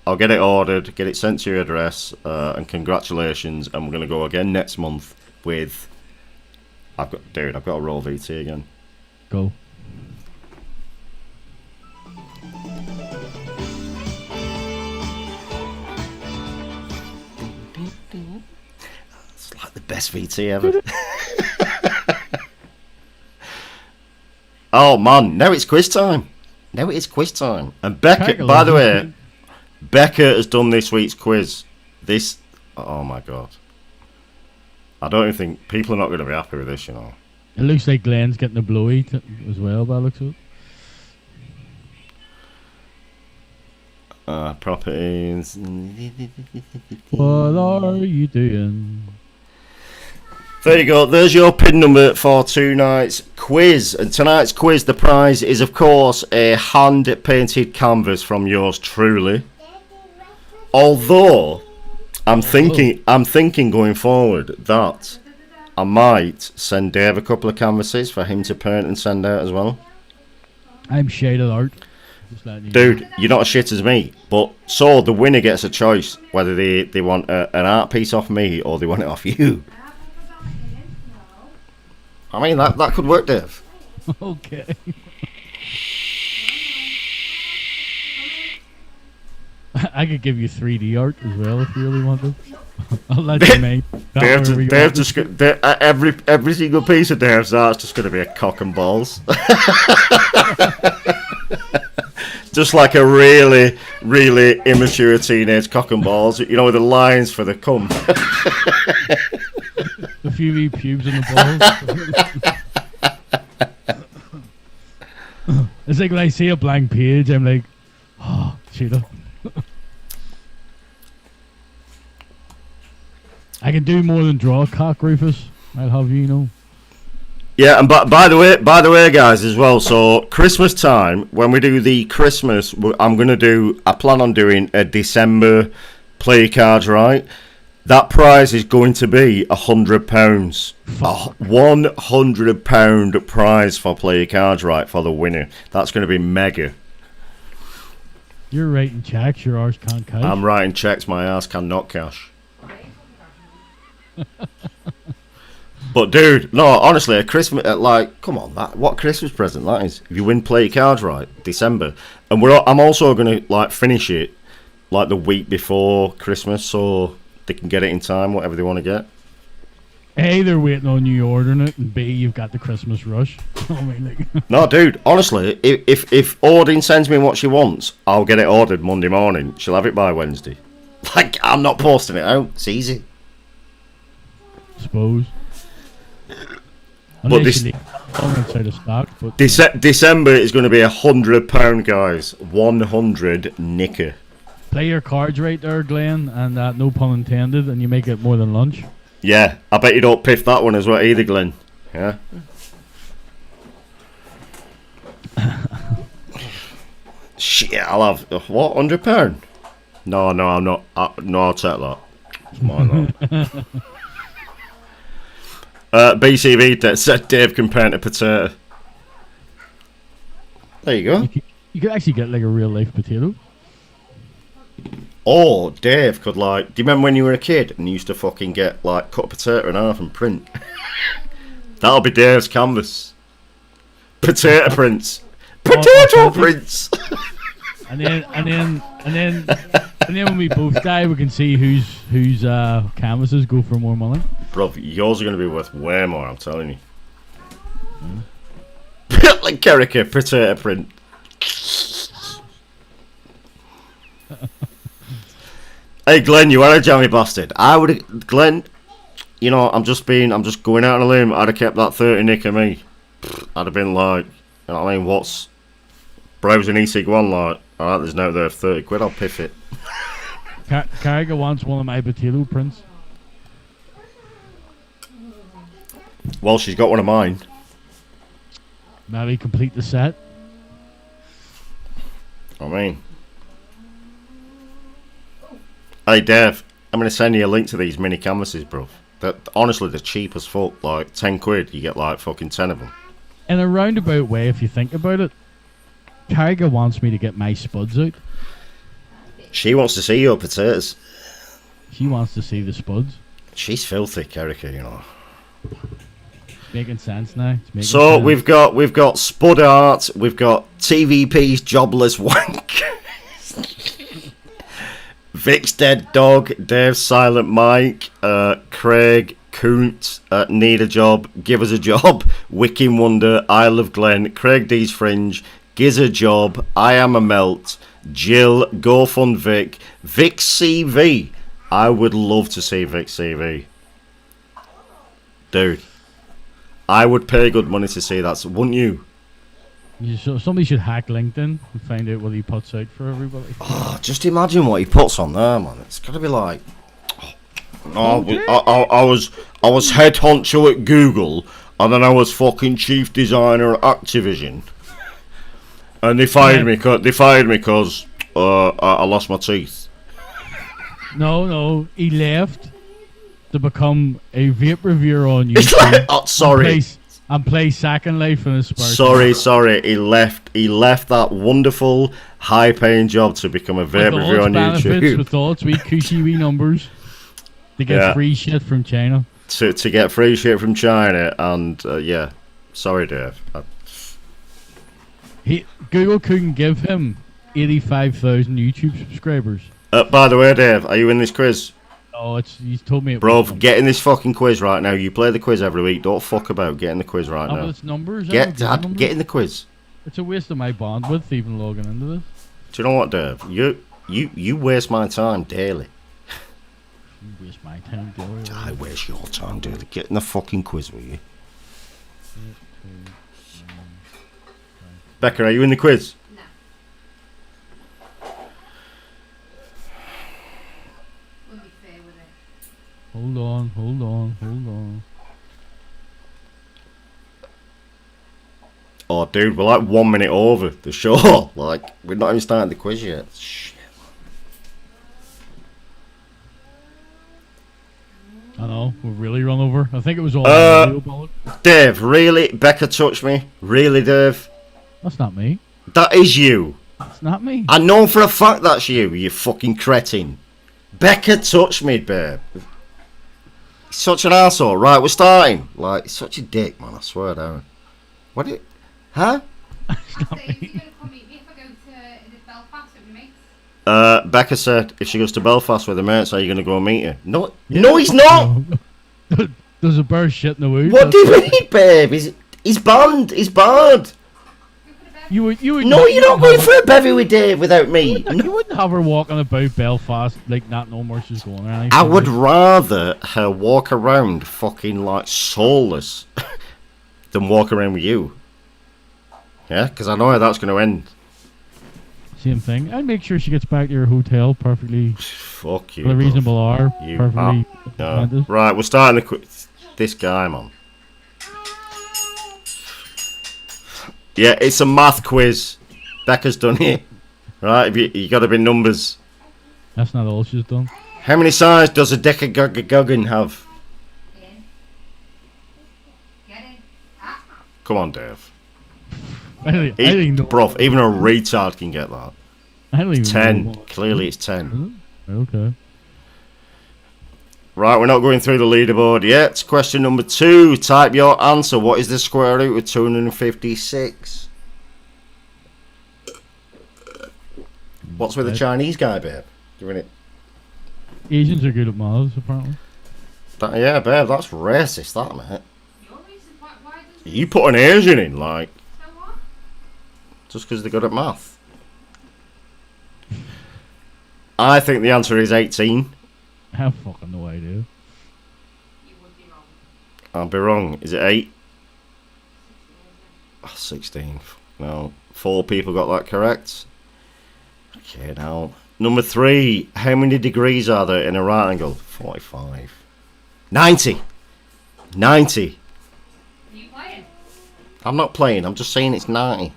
I'll get it ordered, get it sent to your address, and congratulations. And we're gonna go again next month. With I've got a roll VT again. Go. It's like the best VT ever. Oh man, now it's quiz time. Now it is quiz time. And Becca, by the way, Becca has done this week's quiz. Oh my god. I don't even think people are not going to be happy with this, you know. It looks like Glenn's getting a blowy as well, by the looks of it. Properties. What are you doing? There you go. There's your pin number for tonight's quiz. And tonight's quiz, the prize is, of course, a hand-painted canvas from yours truly. Although I'm thinking going forward that I might send Dave a couple of canvases for him to paint and send out as well. I'm shaded art. Dude, you're not as shit as me. But so the winner gets a choice whether they want an art piece off me or they want it off you. I mean, that could work, Dave. Okay. I could give you 3D art as well if you really wanted. I'll let you make. Every single piece of Dave's art's just going to be a cock and balls. Just like a really, really immature teenage cock and balls. You know, with the lines for the cum. The few wee pubes in the balls. It's like when I see a blank page, I'm like, oh, cheetah. I can do more than draw a cock, Rufus. I'll have you know. Yeah, and by the way, guys, as well. So Christmas time, when we do the Christmas, I plan on doing a December play cards right. That prize is going to be £100. £100 prize for play cards right for the winner. That's going to be mega. You're writing checks. Your arse can't cash. I'm writing checks. My ass cannot cash. But dude, no, honestly, a Christmas come on, what Christmas present that is? If you win play cards right, December, and I'm also gonna finish it the week before Christmas, so they can get it in time, whatever they want to get. A, they're waiting on you ordering it, and B, you've got the Christmas rush. I mean, No, dude, honestly, if Odin sends me what she wants, I'll get it ordered Monday morning. She'll have it by Wednesday. I'm not posting it out. It's easy. Suppose. But December is going to be £100, guys. 100 nicker. Play your cards right there, Glenn, and no pun intended, and you make it more than lunch. Yeah, I bet you don't piff that one as well either, Glenn. Yeah. Shit, I'll have what? £100? No, I'm not. No, I'll take that. Why not? BCV that said Dave compared to potato. There you go. You could actually get like a real life potato. Or Dave could like. Do you remember when you were a kid and you used to fucking get like cut a potato in half and print? That'll be Dave's canvas. Potato prints. Potato prints. And then when we both die, we can see whose canvases go for more money. Bro, yours are going to be worth way more, I'm telling you. Like Kerricker, potato print. Hey Glenn, you are a jammy bastard. Glenn, you know, I'm just going out on a limb. I'd have kept that 30 nick of me. I'd have been like, you know what I mean, what's browsing e-cig 1 like? Alright, there's no there 30 quid, I'll piff it. Carriga wants one of my potato prints. Well, she's got one of mine. Maybe complete the set. I mean, hey Dev, I'm going to send you a link to these mini canvases, bro. Honestly, they're cheap as fuck. Like 10 quid, you get like fucking 10 of them. In a roundabout way, if you think about it, Carriga wants me to get my spuds out. She wants to see your potatoes. She wants to see the spuds. She's filthy, Kerricker, you know. Making sense now. So sense. we've got Spud Art, we've got TVP's Jobless Wank, Vic's Dead Dog, Dave's Silent Mike, Craig, Coont, Need a Job, Give Us a Job, Wicking Wonder, I Love Glenn, Craig D's Fringe, Giz a Job, I Am a Melt, Jill, Go Fund Vic, Vic CV. I would love to see Vic CV. Dude. I would pay good money to see that, wouldn't you? Somebody should hack LinkedIn and find out what he puts out for everybody. Oh, just imagine what he puts on there, man. It's got to be like... I was head honcho at Google, and then I was fucking chief designer at Activision. And they fired me because I lost my teeth. No, he left to become a vape reviewer on YouTube. Oh, sorry. And play Second Life in his spare Sorry. He left that wonderful, high-paying job to become a vape reviewer on YouTube. With all its wee cushy wee numbers to get free shit from China. To get free shit from China, and yeah. Sorry, Dave. Google couldn't give him 85,000 YouTube subscribers. By the way, Dave, are you in this quiz? Oh, he's told me. Bro, get in this fucking quiz right now. You play the quiz every week. Don't fuck about. Get in the quiz right now. It's numbers. Get in the quiz. It's a waste of my bandwidth even logging into this. Do you know what, Dave? You waste my time daily. You waste my time daily. I waste your time daily. Get in the fucking quiz, will you? Becca, are you in the quiz? Hold on. Oh, dude, we're like 1 minute over the show. Like, we're not even starting the quiz yet. Shit. I know, we're really run over. I think it was all Dave, really? Becca touched me? Really, Dave? That's not me. That is you. That's not me. I know for a fact that's you fucking cretin. Becca touched me, babe. Such an arsehole. Right, we're starting. Like, he's such a dick, man, I swear down. What it? Huh? It's not me. Are you going to come meet me if I go to Belfast with my mates? Becca said if she goes to Belfast with her mates, are you going to go and meet her? No, he's not! There's a bird shit in the woods. What do you mean, babe? He's banned. He's barred. You would. No, you're not going for a bevy with Dave without me. You wouldn't have her walking about Belfast like not knowing where she's going or anything. I would rather her walk around fucking like soulless than walk around with you. Yeah, because I know how that's going to end. Same thing. I'd make sure she gets back to her hotel perfectly. Fuck you. At a reasonable hour. Perfectly. No. Right, we're starting the quiz. This guy, man. Yeah, it's a math quiz. Becca's done it. Right, you got to be numbers. That's not all she's done. How many sides does a decagogan have? In. Get in. Ah. Come on, Dave. I think Bruv, even a retard can get that. I don't even 10. know. Clearly it's 10. Okay. Right, we're not going through the leaderboard yet. Question number 2. Type your answer. What is the square root of 256? What's with the Chinese guy, babe? Doing it. Asians are good at maths, apparently. Yeah, babe, that's racist, that, mate. Your reason why does You put an Asian in, like, so what? just because they're good at math. I think the answer is 18. I have fucking no idea. You would be wrong. I'll be wrong. Is it 8? Oh, 16. No. 4 people got that correct. Okay, now. Number 3. How many degrees are there in a right angle? 45. 90. 90. Are you playing? I'm not playing. I'm just saying it's 90.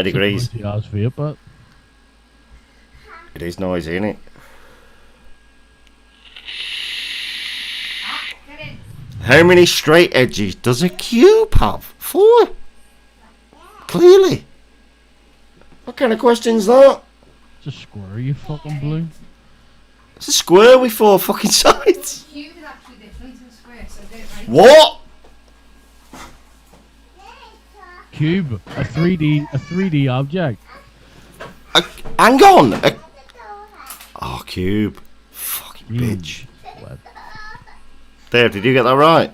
Degrees. Vape, but It is noisy, isn't it? Ah, get in. How many straight edges does a cube have? 4. Clearly. What kind of question's that? it's a square, you fucking blue. It's a square with 4 fucking sides. Cube is actually different to a square, so get it right. What? Cube, a 3D object. Hang on. Oh, cube. Fucking bitch. Dave, did you get that right?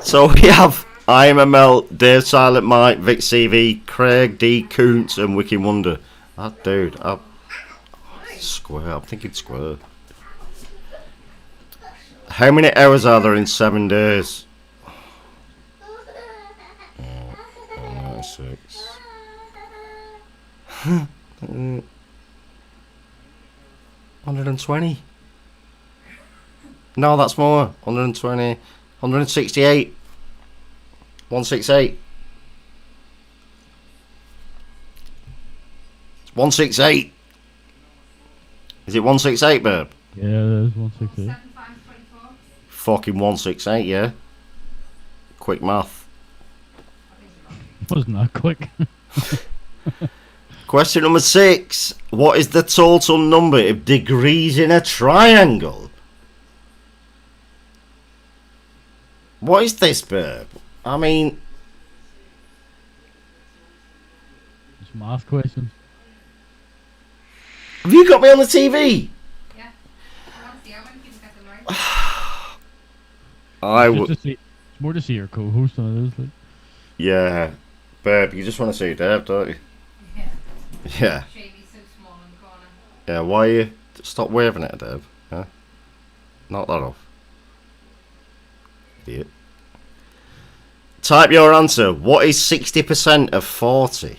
So we have IMML, Dave Silent Mike, Vic CV, Craig D. Koontz, and Wiki Wonder. That dude. Square. I'm thinking square. How many hours are there in 7 days? 6. 120. No, that's more. 120. 168. 168. 168. Is it 168, babe? Yeah, there's 168. 7 times 24. Fucking 168, yeah. Quick math. Wasn't that quick? Question number 6. What is the total number of degrees in a triangle? What is this, babe? I mean... It's math questions. Have you got me on the TV? Yeah. I want to see how many people get them right. I It's would... just to see- it's more to see your co-host than it is. Like. Yeah. Babe, you just want to see Dave, don't you? Yeah. Yeah. Shavy's so small in the corner. Yeah, why you... Stop waving at Dave. Huh? Knock that off. Idiot. Type your answer. What is 60% of 40?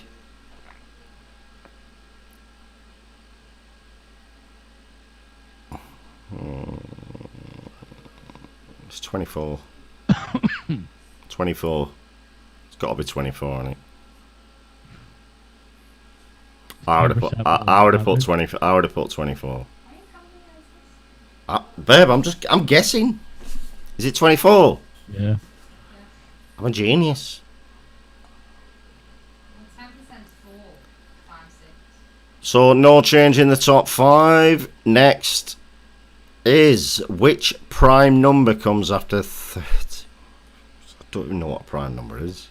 It's 24. 24. It's got to be 24, hasn't it? I would have put 20. I would have put 24. Babe, I'm guessing. Is it 24? Yeah. I'm a genius. Well, 10% 4 times 6. So no change in the top 5. Next is which prime number comes after 30? I don't even know what a prime number is.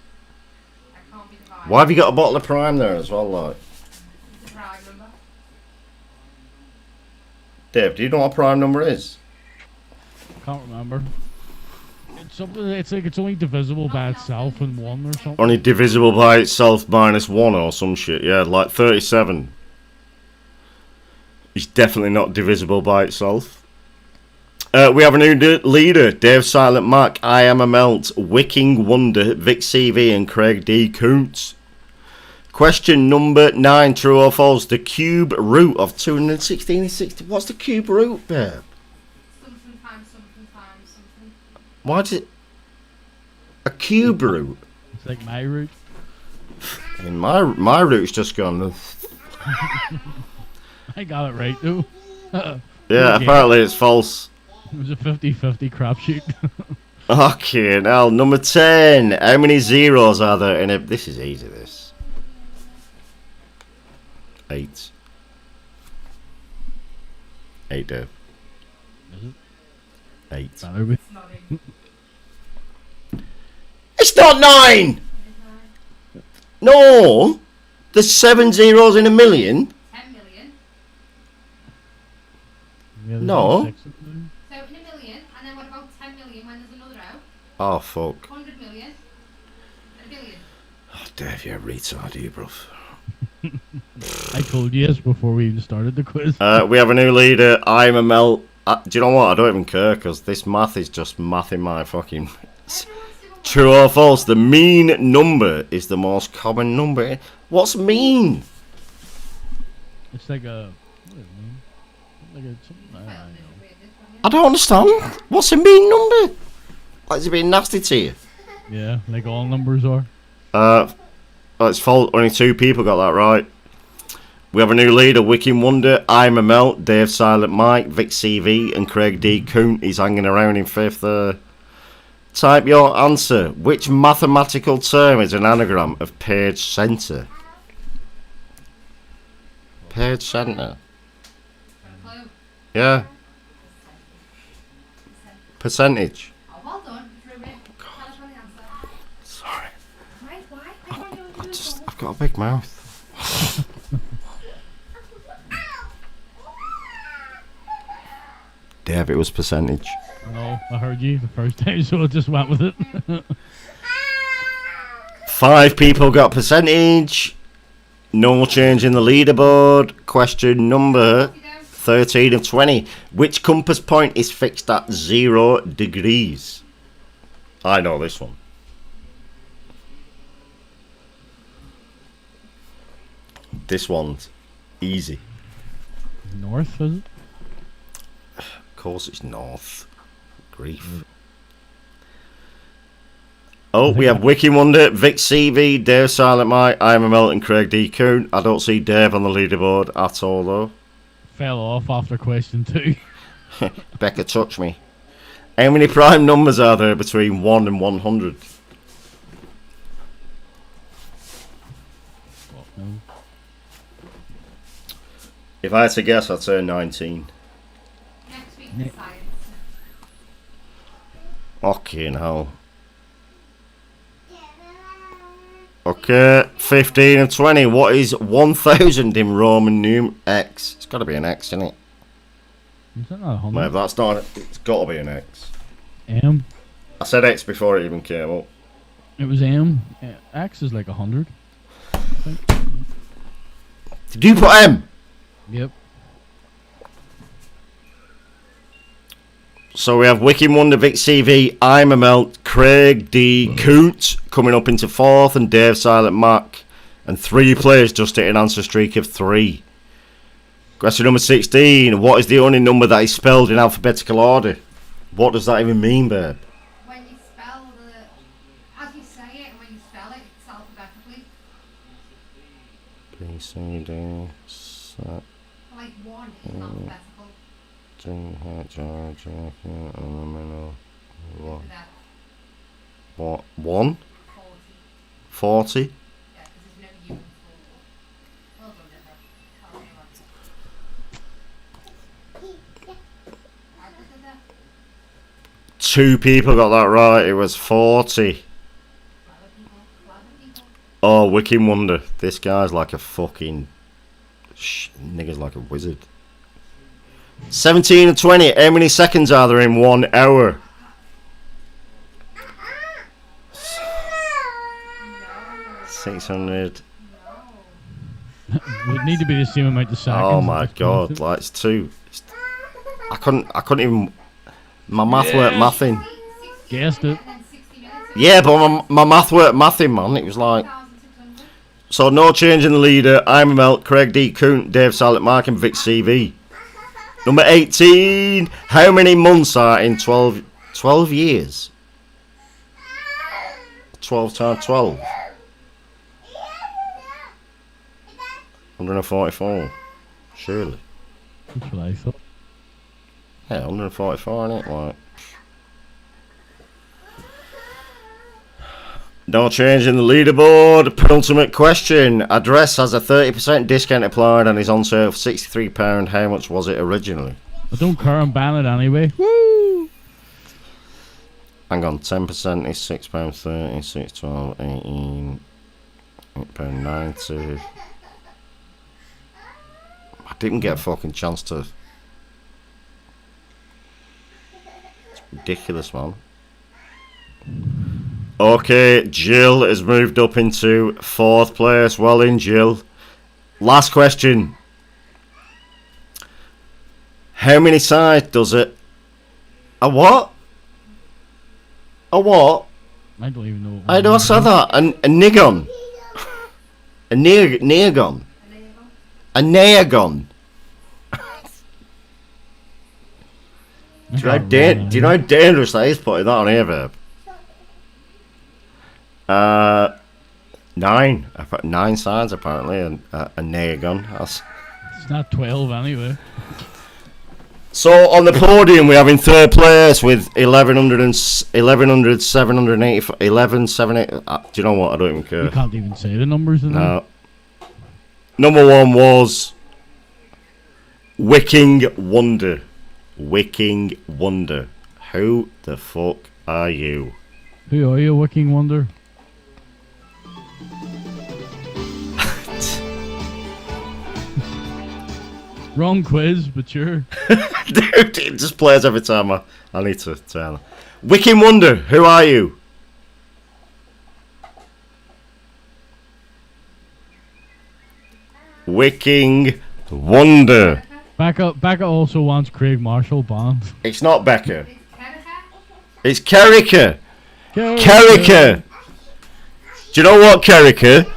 That can't be divided. Why have you got a bottle of prime there as well, like? It's a prime number. Dave, do you know what a prime number is? Can't remember. It's something. It's like it's only divisible by itself in 1 or something. Only divisible by itself minus 1 or some shit. Yeah, like 37. It's definitely not divisible by itself. We have a new leader, Dave Silent Mac, I Am a Melt, Wicking Wonder, Vic CV, and Craig D. Koontz. Question number 9, true or false? The cube root of 216 is 60. What's the cube root, babe? Something times something times something. Why is it a cube root? It's It's like my route. And my route's just gone. I got it right though. Yeah, apparently it's false. It was a 50-50 crapshoot. Okay, now number 10. How many zeros are there in a... This is easy, this. 8. 8, Dave. Is it? 8. Better be. It's not 9! No! There's 7 zeros in a million. 10 million. Yeah, No. 6 of them. So in a million, and then what about 10 million when there's another out? Oh, fuck. 100 million. And a billion. Oh, Dave, you're a retard, you, bruv. I told you this before we even started the quiz. We have a new leader. I'm a Mel. Do you know what? I don't even care, because this math is just mathing my fucking... True or false? The mean number is the most common number. What's mean? It's like a... What is it mean? Like a... Something, I don't know. I don't understand. What's a mean number? Like, is it being nasty to you? Yeah, like all numbers are. It's false. Only 2 people got that right. We have a new leader, Wicked Wonder. I'm a Melt, Dave Silent Mike, Vic CV, and Craig D. Coont. He's hanging around in 5th there. Type your answer. Which mathematical term is an anagram of page centre? Page centre. Yeah. Percentage. Oh, well done. Drew it. Tell us what the answer. Sorry. Right, why? I want you to do it. I've got a big mouth. Dave, it was percentage. No, I heard you the first time, so I just went with it. 5 people got percentage. No change in the leaderboard. Question number 13 of 20. Which compass point is fixed at 0 degrees? I know this one. This one's easy. North, is it? Of course it's north. Grief. Oh, we have Wiki Wonder, Vic CV, Dave Silent Mike, I'm a Melt, and Craig D. Coont. I don't see Dave on the leaderboard at all, though. Fell off after question 2. Becca, touch me. How many prime numbers are there between 1 and 100? If I had to guess, I'd say 19. Next week is science. Okay, now. Okay, 15 and 20. What is 1,000 in Roman numeral X? It's got to be an X, isn't it? Is that not 100? No, if that's not. It's got to be an X. M. I said X before it even came up. It was M. X is like 100. I think. Did you put M? Yep. So we have Wiki Wonder, Vic CV, I'm a Melt, Craig D. Coont coming up into 4th, and Dave Silent Mac. And 3 players just hit an answer streak of 3. Question number 16. What is the only number that is spelled in alphabetical order? What does that even mean, babe? When you spell the... As you say it, and when you spell it, it's alphabetically. B, C, D, S, Like 1 is alphabetical. G, H, I, J, K, L, M, N, O. What? 1? 40? Yeah, because there's no U in 4. Well done, Deborah. 2 people got that right. It was 40. Oh, Wiki Wonder. This guy's like a fucking... nigga's like a wizard. 17 and 20. How many seconds are there in 1 hour? No. 600. It would need to be the same amount of seconds. Oh my god, like it's 2. I couldn't even... My math weren't mathing. Guessed it. Yeah, but my math weren't mathing, man. It was like... So no change in the leader. I'm a Melt, Craig D. Coont, Dave Silent Mark, and Vic CV. Number 18. How many months are in 12 years? 12 times 12. 144. Surely. That's what I thought. Yeah, 144, innit? Like. No change in the leaderboard. Penultimate question. Address has a 30% discount applied and is on sale for £63. How much was it originally? I don't care, I'm banned anyway. Woo! Hang on, 10% is £6.30, 6, 12, 18, £8.90. I didn't get a fucking chance to. It's ridiculous, man. Okay, Jill has moved up into 4th place. Well in, Jill. Last question. How many sides does it? A what? A what? I don't even know. I don't say that. A nigon. A neagon. A neagon. Do you know how dangerous that is putting that on here, babe? 9. I've got 9 sides apparently, and a neagon. It's not 12 anyway. So on the podium, we have in 3rd place with 11,780. Do you know what? I don't even care. You can't even say the numbers in No. Number 1 was Wicking Wonder. Wicking Wonder. Who the fuck are you? Who are you, Wicking Wonder? Wrong quiz, but sure. Dude, it just plays every time I need to tell. Wicking Wonder, who are you? Wicking Wonder. Becca also wants Craig Marshall banned. It's not Becca. It's Kerrika. Kerrika. Do you know what, Kerrika?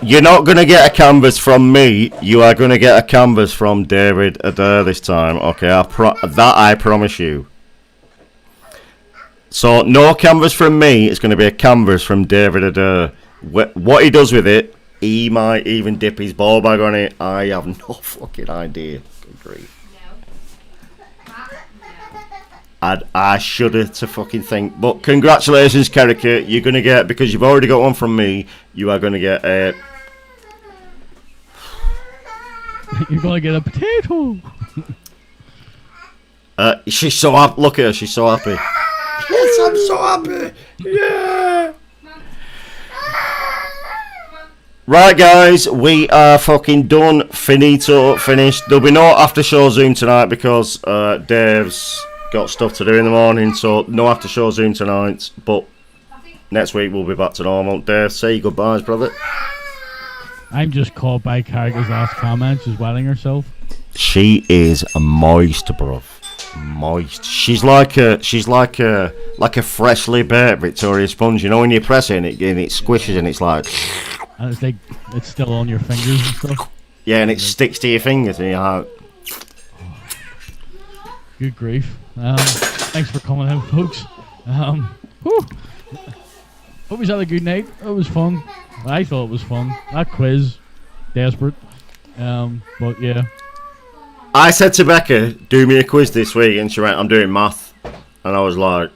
You're not going to get a canvas from me. You are going to get a canvas from David Adair this time. Okay, that I promise you. So, no canvas from me. It's going to be a canvas from David Adair. What he does with it, he might even dip his ball bag on it. I have no fucking idea. Good grief. I shudder to fucking think. But congratulations, Kerrika. You're going to get, because you've already got one from me, you are going to get a... You're going to get a potato. She's so happy. Look at her. She's so happy. Yes, I'm so happy. Yeah. Right, guys. We are fucking done. Finito. Finished. There'll be no after show Zoom tonight because Dave's got stuff to do in the morning. So no after show Zoom tonight. But next week we'll be back to normal. Dave, say your goodbyes, brother. I'm just caught by Carraga's last comment. She's wetting herself. She is a moist, bruv. Moist. She's like a freshly baked Victoria sponge. You know when you press it and it squishes and it's like. And it's like it's still on your fingers and stuff. Yeah, and it sticks to your fingers and you're like. Good grief. Thanks for coming out, folks. Hope you had a good night. It was fun. I thought it was fun. That quiz, desperate. But yeah. I said to Becca, do me a quiz this week, and she went, I'm doing math. And I was like...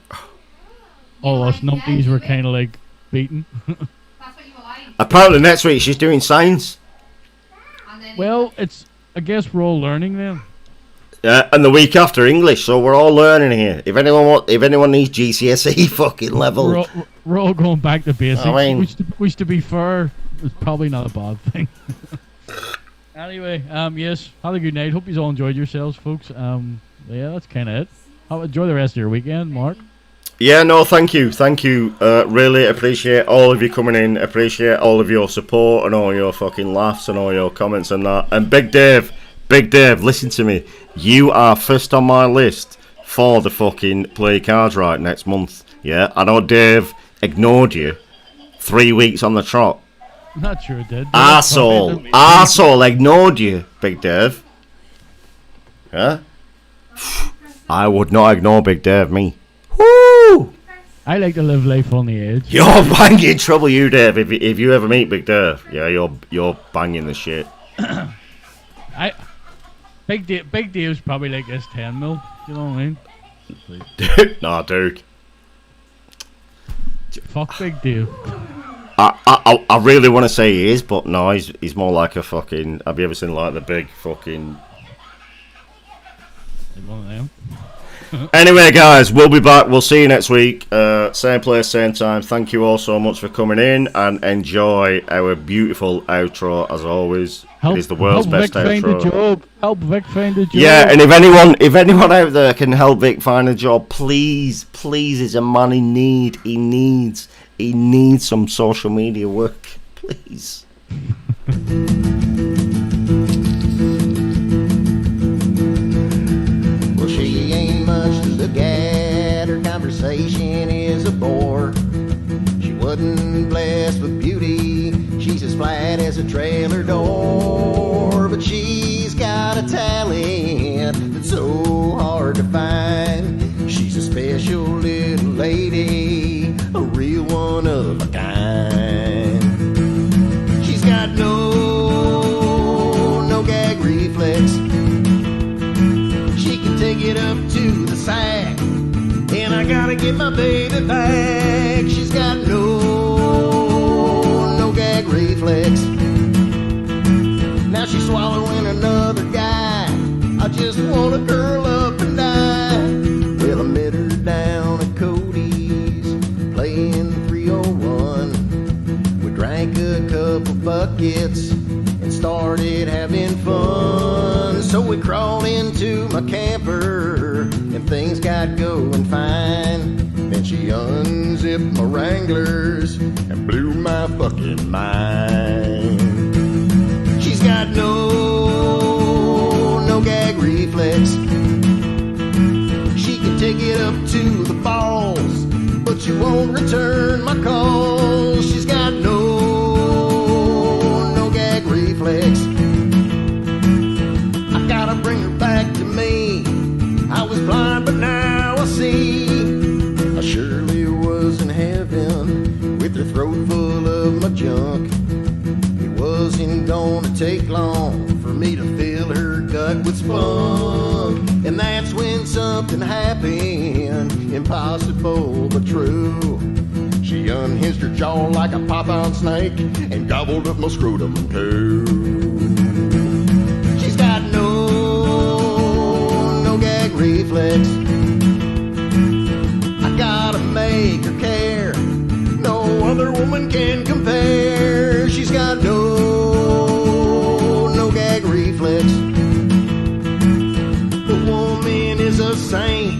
All us numpties were kind of like beaten. Apparently next week she's doing science. Well, I guess we're all learning then. Yeah, and the week after English, so we're all learning here. If anyone needs GCSE fucking level... We're all going back to basics, I mean, which to be fair, is probably not a bad thing. Anyway, yes, have a good night. Hope you all enjoyed yourselves, folks. Yeah, that's kind of it. Enjoy the rest of your weekend, Mark. Yeah, no, thank you. Really appreciate all of you coming in. Appreciate all of your support and all your fucking laughs and all your comments and that. And Big Dave, listen to me. You are first on my list for the fucking Play Cards Right next month. Yeah, I know Dave ignored you 3 weeks on the trot. Not sure it did. Arsehole ignored you, Big Dave. Yeah? I would not ignore Big Dave, me. Woo! I like to live life on the edge. You're banging trouble, you Dave. If you ever meet Big Dave, yeah, you're banging the shit. Big Dave's probably like this 10 mil. You know what I mean? Nah, dude. Fuck Big Dave. I really want to say he is, but no, he's more like a fucking. Have you ever seen like the big fucking? One of them. Anyway, guys, we'll be back. We'll see you next week. Same place, same time. Thank you all so much for coming in and enjoy our beautiful outro as always. It is the world's best outro. Help Vic find a job. Yeah, and if anyone out there can help Vic find a job, please, he's a man in need. He needs some social media work, please. Well, she ain't much to look at. Her conversation is a bore. She wasn't blessed with beauty. She's as flat as a trailer door. But she's got a talent that's so hard to find. She's a special little lady, a real one of a kind. She's got no gag reflex. She can take it up to the sack, and I gotta get my baby back. She's got no gag reflex. Now she's swallowing another guy. I just wanna curl up and die. Well, I met her down at Cody's, playing 301. We drank a couple buckets and started having fun. So we crawled into my camper and things got going fine. Then she unzipped my Wranglers and blew my fucking mind. She's got no gag reflex. She can take it up to the balls, but she won't return my calls. She's got no gag reflex. I gotta bring her back to me. I was blind, but now I see. I surely was in heaven with her throat full of my junk. It wasn't gonna take long for me to fill her gut with spunk. And that's when something happened, impossible but true. She unhinged her jaw like a python snake and gobbled up my scrotum too. She's got no gag reflex. I gotta make her care. No other woman can compare. She's got no gag reflex. The woman is a saint.